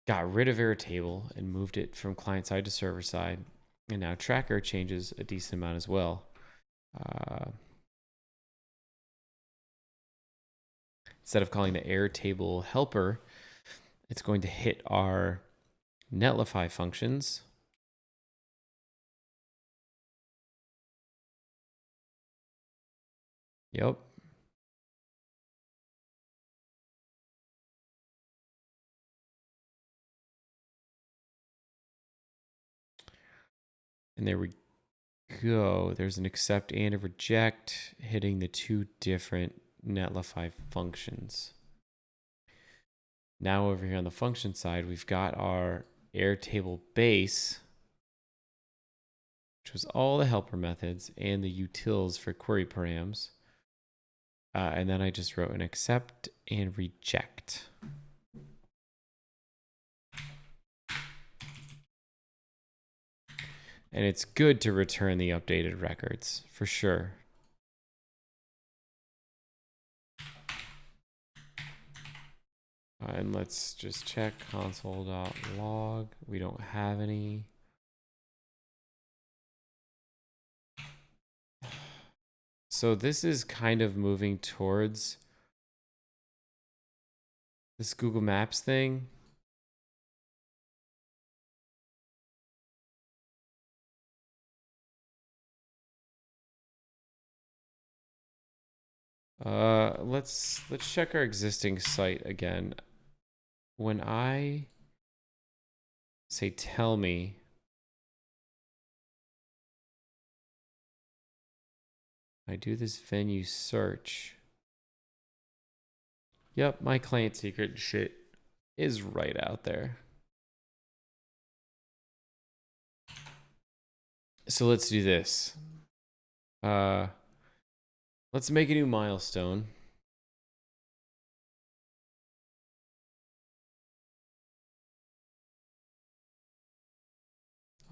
Got rid of Airtable and moved it from client side to server side. And now tracker changes a decent amount as well. Instead of calling the Airtable helper, it's going to hit our Netlify functions. Yep. And there we go. There's an accept and a reject hitting the two different Netlify functions. Now over here on the function side, we've got our Airtable base, which was all the helper methods and the utils for query params. And then I just wrote an accept and reject. And it's good to return the updated records, for sure. And let's just check console.log. We don't have any. So this is kind of moving towards this Google Maps thing. Let's check our existing site again. When I say tell me, I do this venue search. Yep, my client secret shit is right out there. So let's do this. Let's make a new milestone.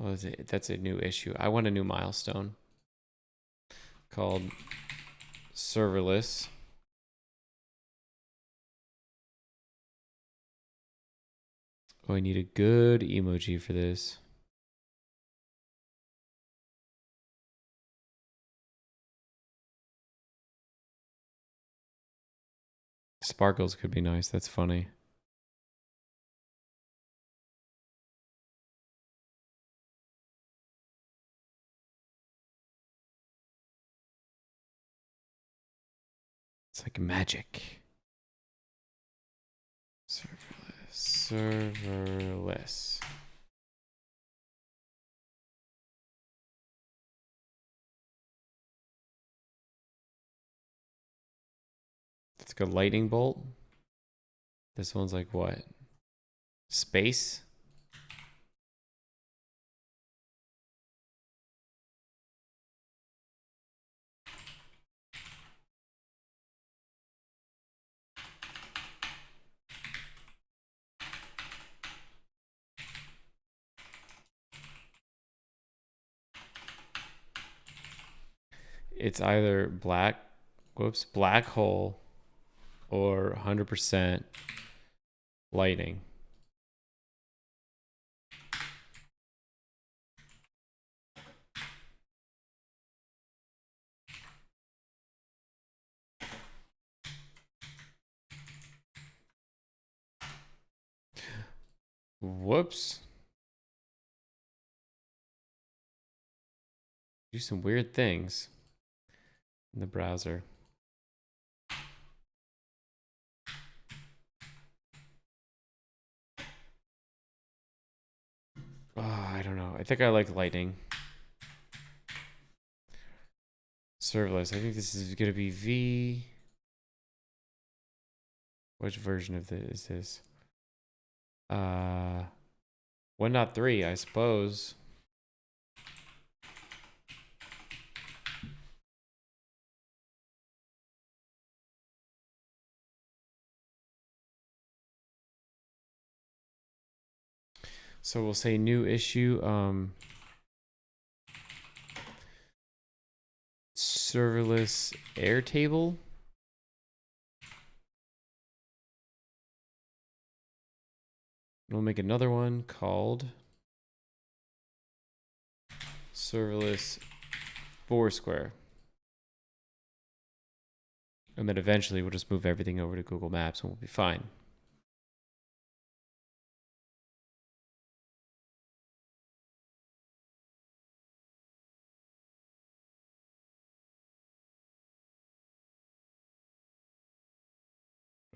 Oh, that's a new issue. I want a new milestone called serverless. Oh, I need a good emoji for this. Sparkles could be nice. That's funny. It's like magic. Serverless. It's like a lightning bolt. This one's like what? Space? It's either black hole or 100% lightning. Whoops. Do some weird things in the browser. Oh, I don't know. I think I like lightning. Serverless. I think this is going to be V. Which version of this is this? 1.3, I suppose. So we'll say new issue, serverless Airtable. We'll make another one called serverless Foursquare. And then eventually we'll just move everything over to Google Maps and we'll be fine.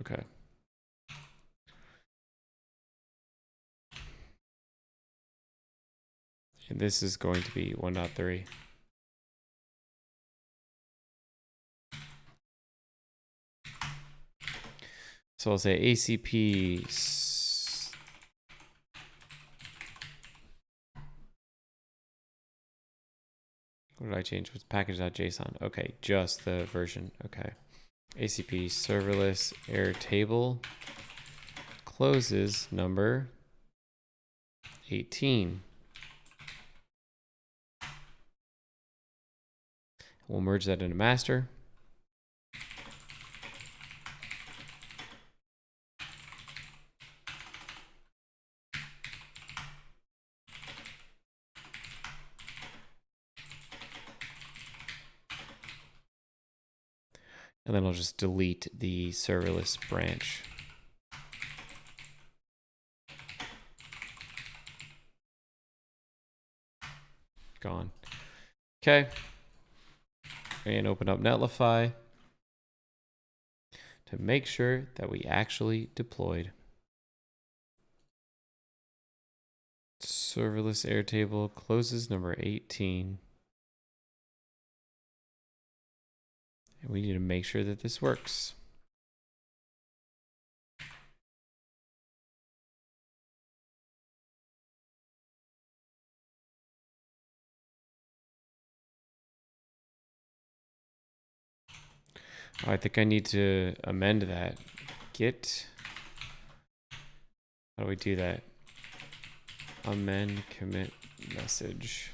Okay. And this is going to be 1.3. So I'll say ACP. What did I change? Was package.json. Okay, just the version. Okay. ACP serverless Airtable closes number 18. We'll merge that into master. And then I'll just delete the serverless branch. Gone. Okay. And open up Netlify to make sure that we actually deployed. Serverless Airtable closes number 18. And we need to make sure that this works. Oh, I think I need to amend that. Git. How do we do that? Amend commit message.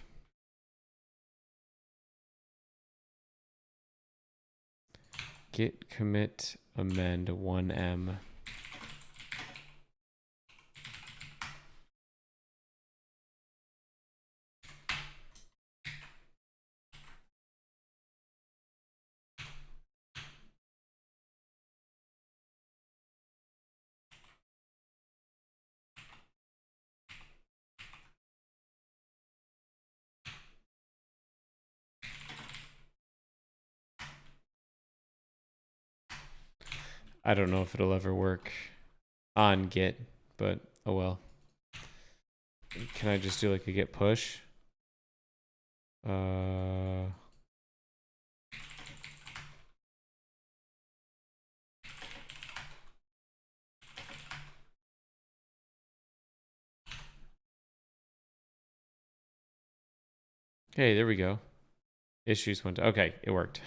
Git commit amend 1M. I don't know if it'll ever work on Git, but oh well. Can I just do like a git push? Okay, there we go. Issues went. Okay, it worked.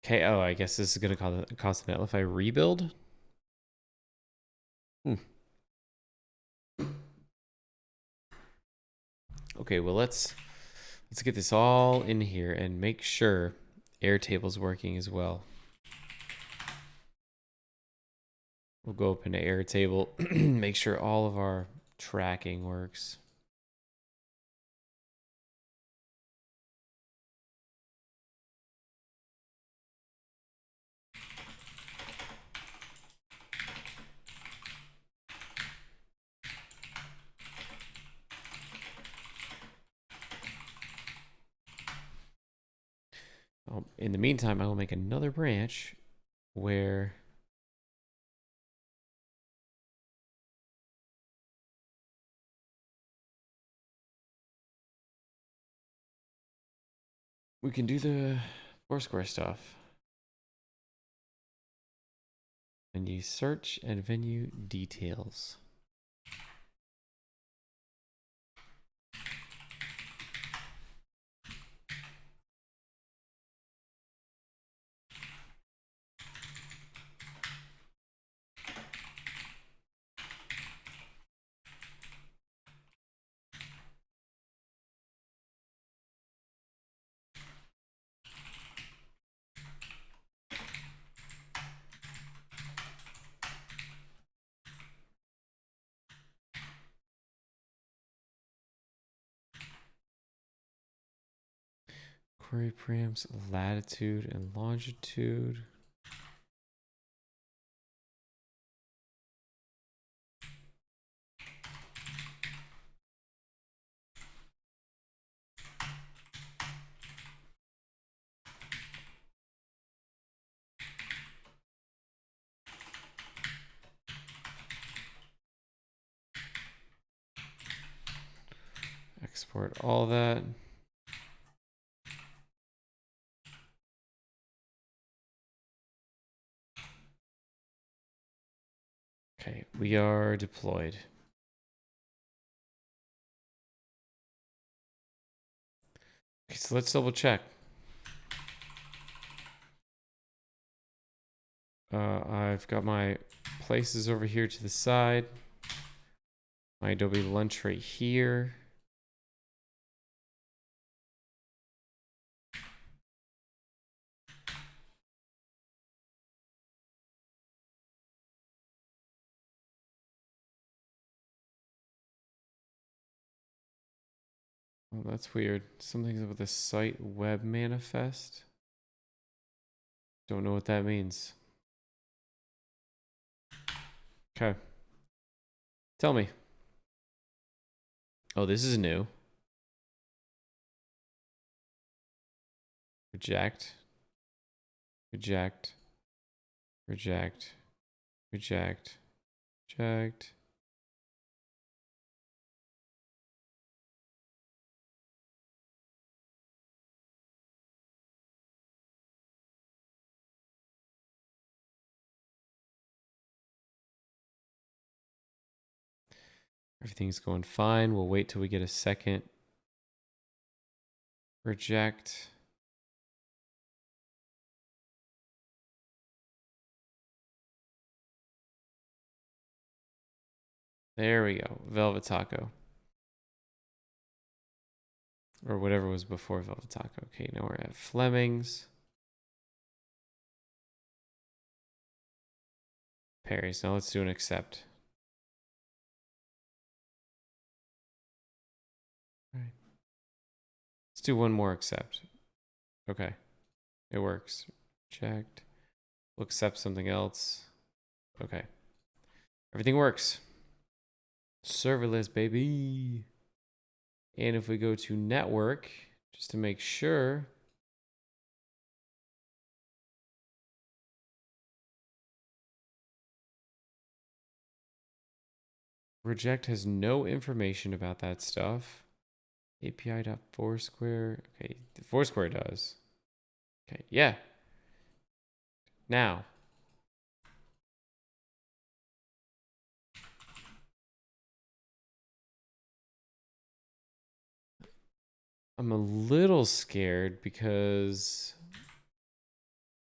Okay, oh, I guess this is gonna cost an Netlify rebuild. Okay, well let's get this all in here and make sure Airtable's working as well. We'll go up into Airtable, make sure all of our tracking works. In the meantime, I will make another branch where we can do the Foursquare stuff. Venue search and venue details. query params, latitude and longitude. Export all that. Okay, we are deployed. Okay, so let's double check. I've got my places over here to the side. My Adobe Lunch right here. Oh, that's weird. Something's up with the site web manifest. Don't know what that means. Okay. Tell me. Oh, this is new. Reject. Reject. Reject. Reject. Reject. Everything's going fine. We'll wait till we get a second. Reject. There we go. Velvet Taco. Or whatever was before Velvet Taco. Okay, now we're at Fleming's. Perry's. Now let's do an accept. All right. Let's do one more accept. Okay. It works. Checked. We'll accept something else. Okay. Everything works. Serverless, baby. And if we go to network, just to make sure. Reject has no information about that stuff. API.foursquare. Okay, Foursquare does. Okay, yeah. Now. I'm a little scared because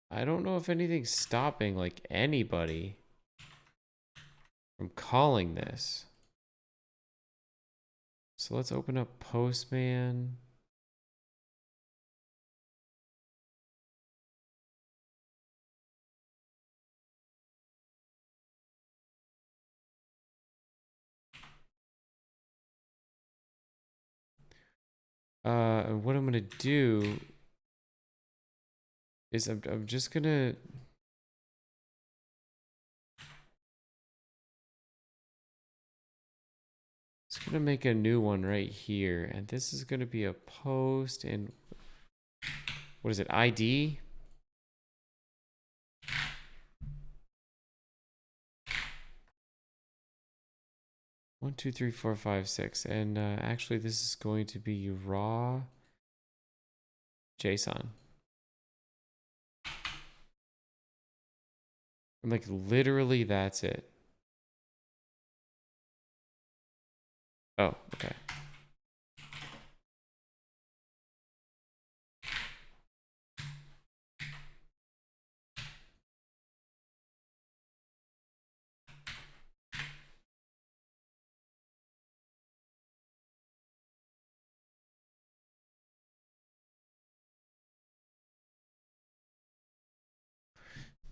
I don't know if anything's stopping like anybody from calling this. So let's open up Postman. And what I'm gonna do is I'm just gonna make a new one right here, and this is gonna be a post and what is it? ID. One, two, three, four, five, six, and actually this is going to be raw JSON. And like literally that's it. Oh, okay.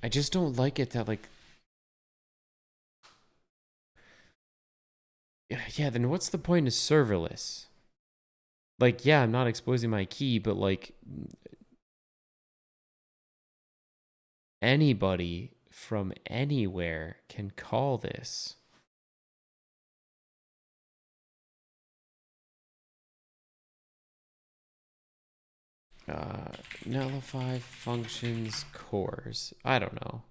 I just don't like it that like yeah, then what's the point of serverless? Like, yeah, I'm not exposing my key, but like anybody from anywhere can call this. Uh, Nullify functions cores. I don't know.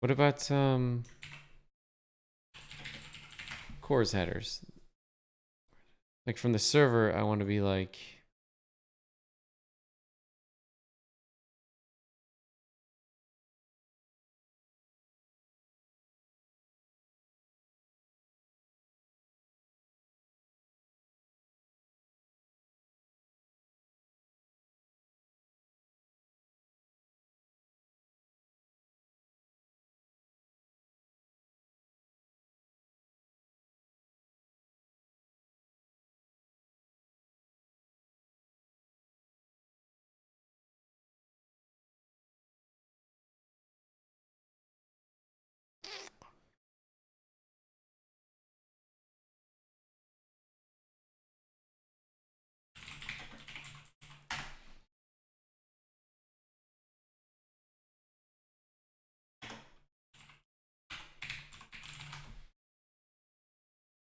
What about cores headers? Like from the server, I want to be like,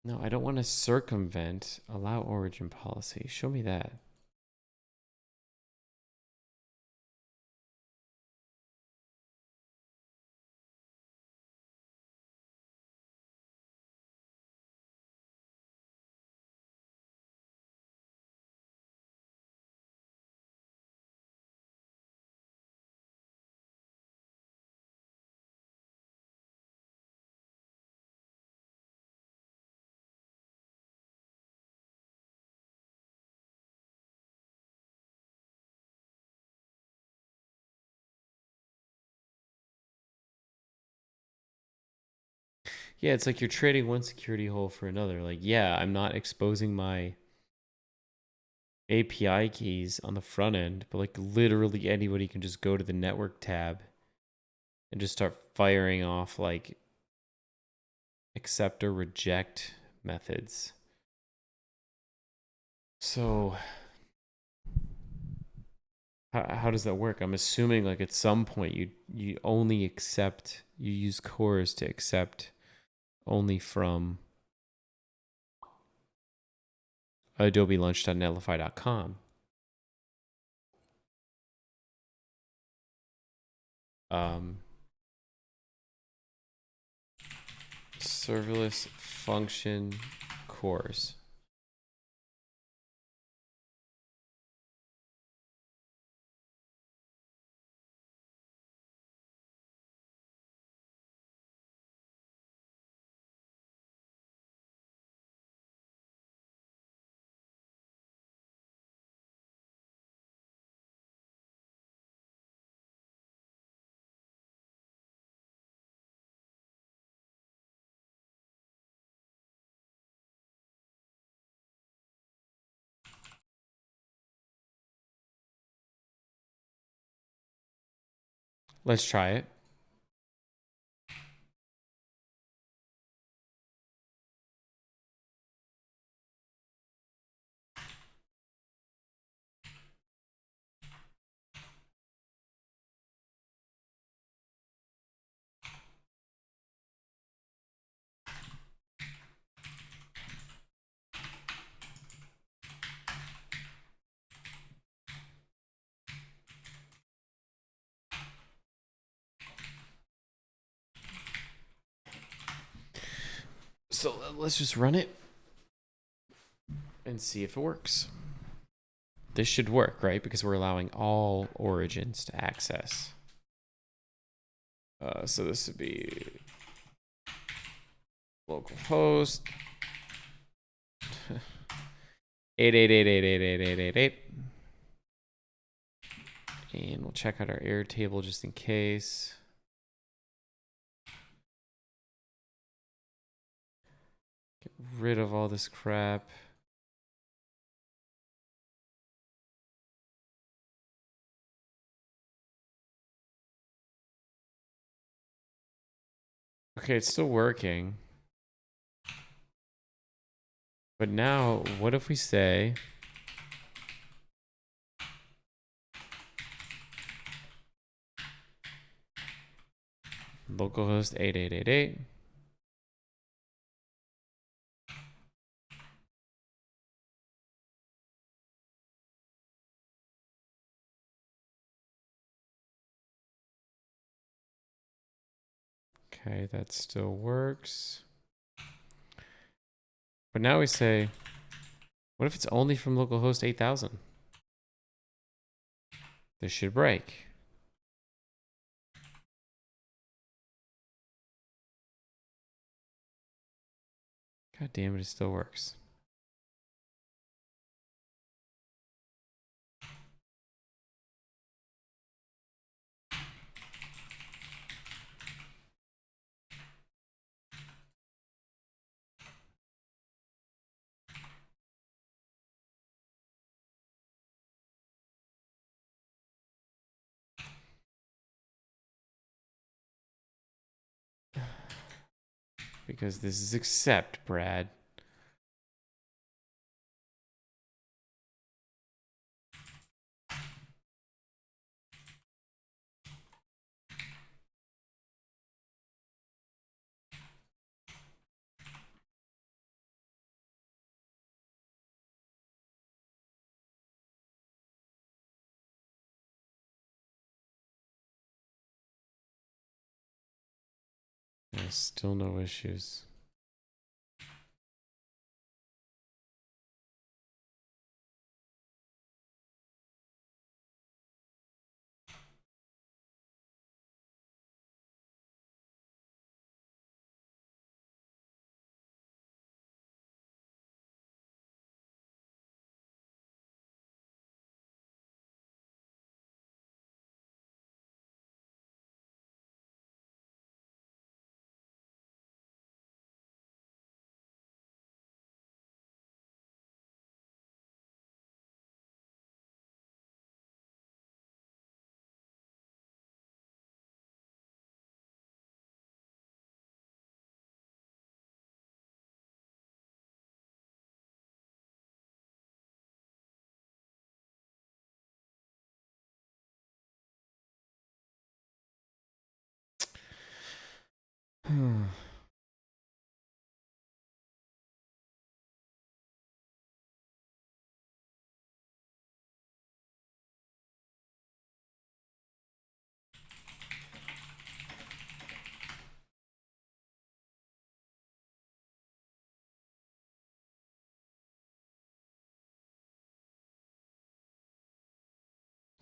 no, I don't want to circumvent allow origin policy. Show me that. Yeah, it's like you're trading one security hole for another. Like, yeah, I'm not exposing my API keys on the front end, but like literally anybody can just go to the network tab and just start firing off like accept or reject methods. So how does that work? I'm assuming like at some point you only accept, you use cores to accept only from Adobe Lunch.netlify.com. Serverless function cores. Let's try it. So let's just run it and see if it works. This should work, right? Because we're allowing all origins to access. So this would be localhost 888888888, and we'll check out our error table just in case. Get rid of all this crap. Okay, it's still working. But now, what if we say localhost 8888? Okay, that still works. But now we say, what if it's only from localhost 8000? This should break. God damn it, it still works. Because this is accept, Brad. There's still no issues.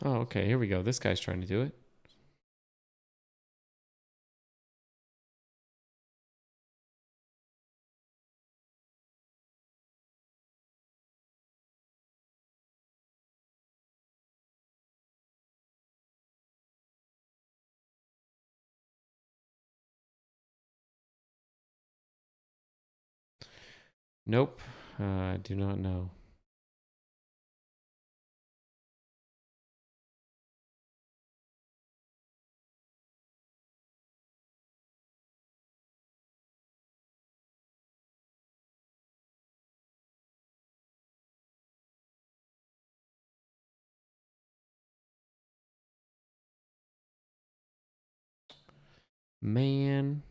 Oh, okay, here we go. This guy's trying to do it. Nope. I do not know. Man.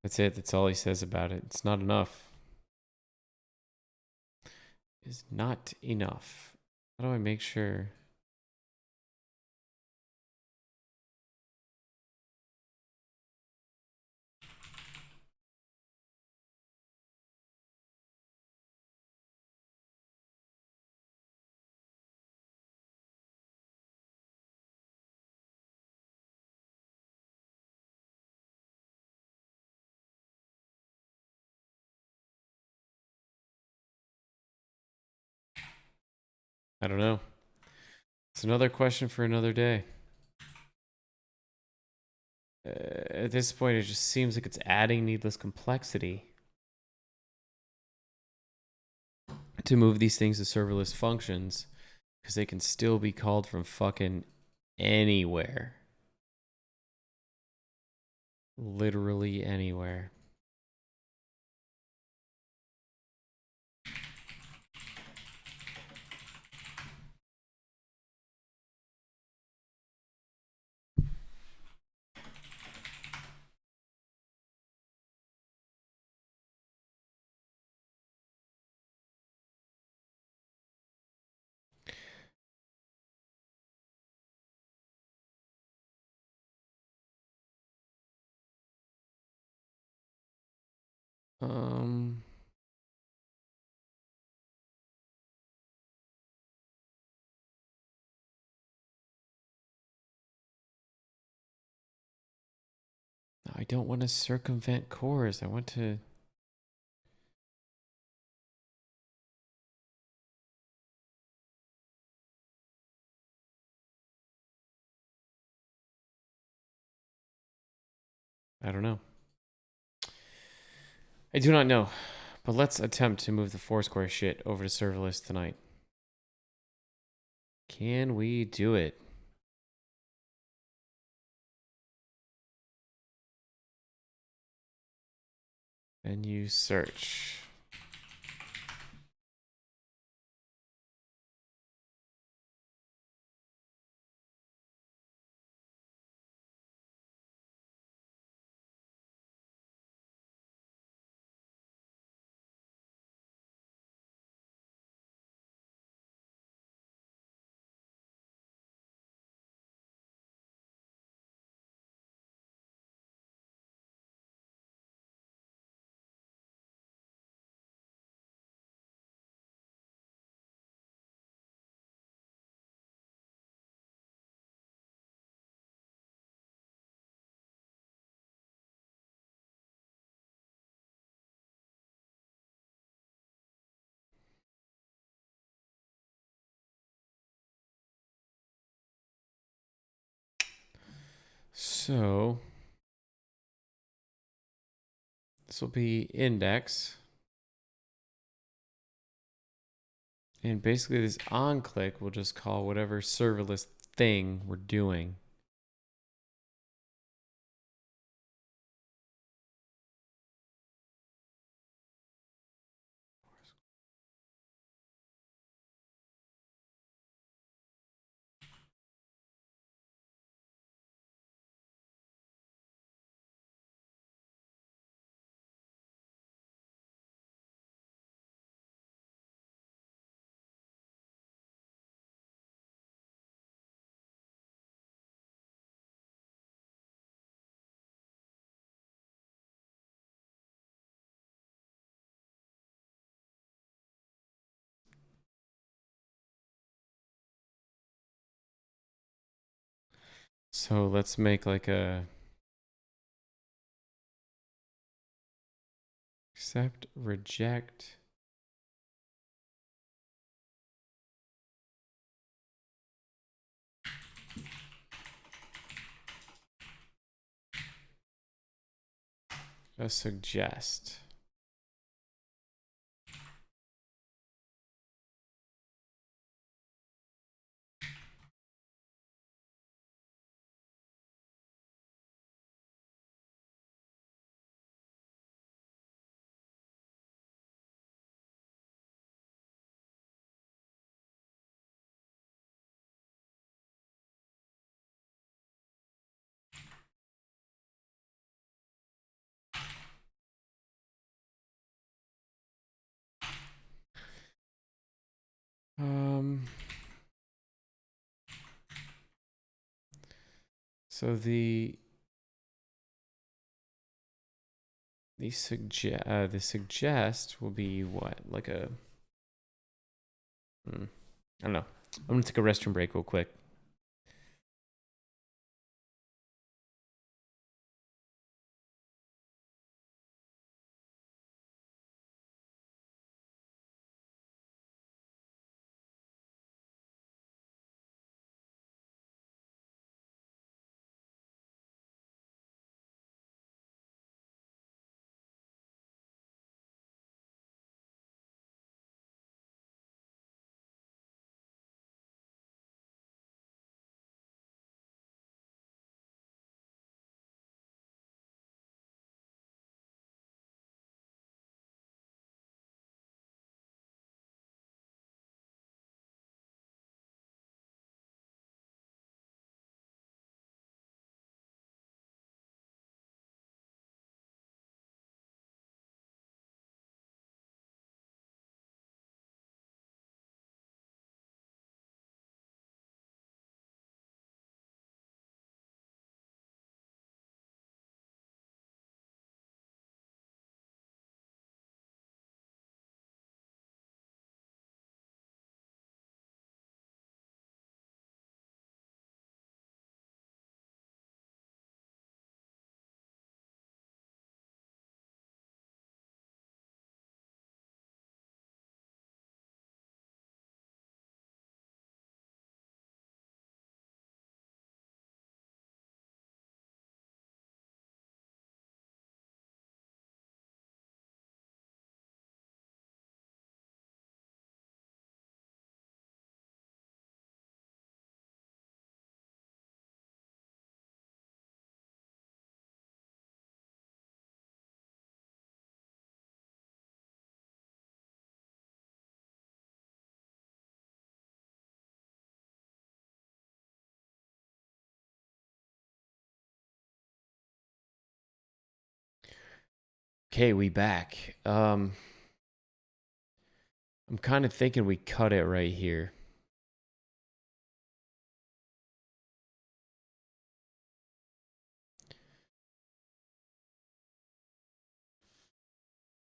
That's it. That's all he says about it. It's not enough. It's not enough. How do I make sure? I don't know. It's another question for another day. At this point, it just seems like it's adding needless complexity to move these things to serverless functions because they can still be called from fucking anywhere. Literally anywhere. Um, I don't want to circumvent cores. I want to. I don't know. I do not know. But let's attempt to move the Foursquare shit over to serverless tonight. Can we do it? Menu search. So this will be index. And basically this on click will just call whatever serverless thing we're doing. So let's make like a accept, reject. A suggest. So the suggest will be what? Like a I don't know. I'm gonna take a restroom break real quick. Okay, we back. I'm kind of thinking we cut it right here.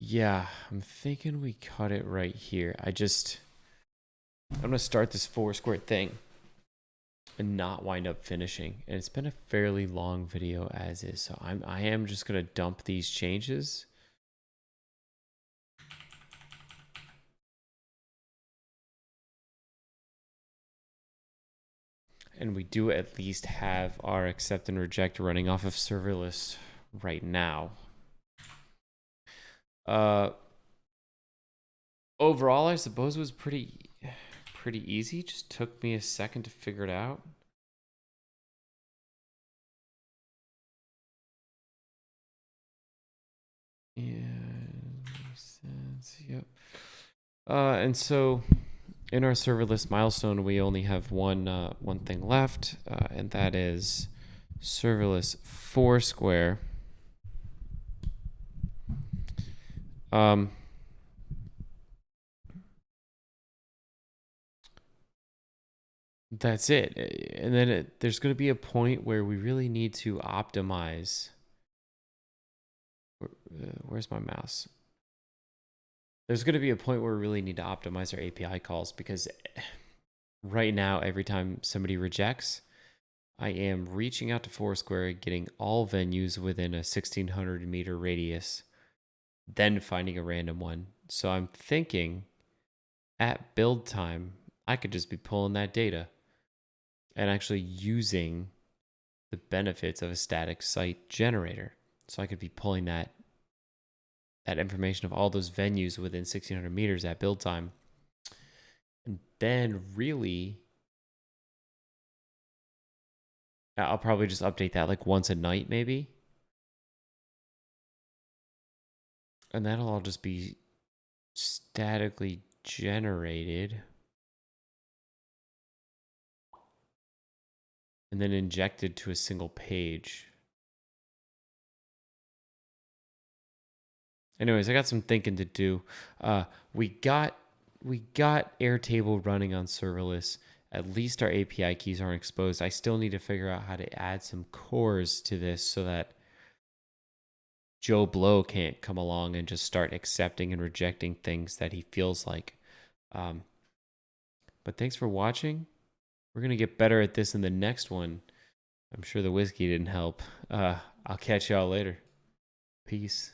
Yeah, I'm thinking we cut it right here. I'm gonna start this Foursquare thing and not wind up finishing. And it's been a fairly long video as is, so I am just gonna dump these changes. And we do at least have our accept and reject running off of serverless right now. Overall, I suppose it was pretty easy. Just took me a second to figure it out. Yeah, makes sense. Yep. And so in our serverless milestone, we only have one thing left, and that is serverless Foursquare. That's it. And then there's going to be a point where we really need to optimize. Where's my mouse? There's going to be a point where we really need to optimize our API calls, because right now, every time somebody rejects, I am reaching out to Foursquare, getting all venues within a 1,600 meter radius, then finding a random one. So I'm thinking at build time, I could just be pulling that data and actually using the benefits of a static site generator. So I could be pulling that information of all those venues within 1,600 meters at build time. And then really, I'll probably just update that like once a night maybe. And that'll all just be statically generated and then injected to a single page. Anyways, I got some thinking to do. We got Airtable running on serverless. At least our API keys aren't exposed. I still need to figure out how to add some cores to this so that Joe Blow can't come along and just start accepting and rejecting things that he feels like. But thanks for watching. We're gonna get better at this in the next one. I'm sure the whiskey didn't help. I'll catch y'all later. Peace.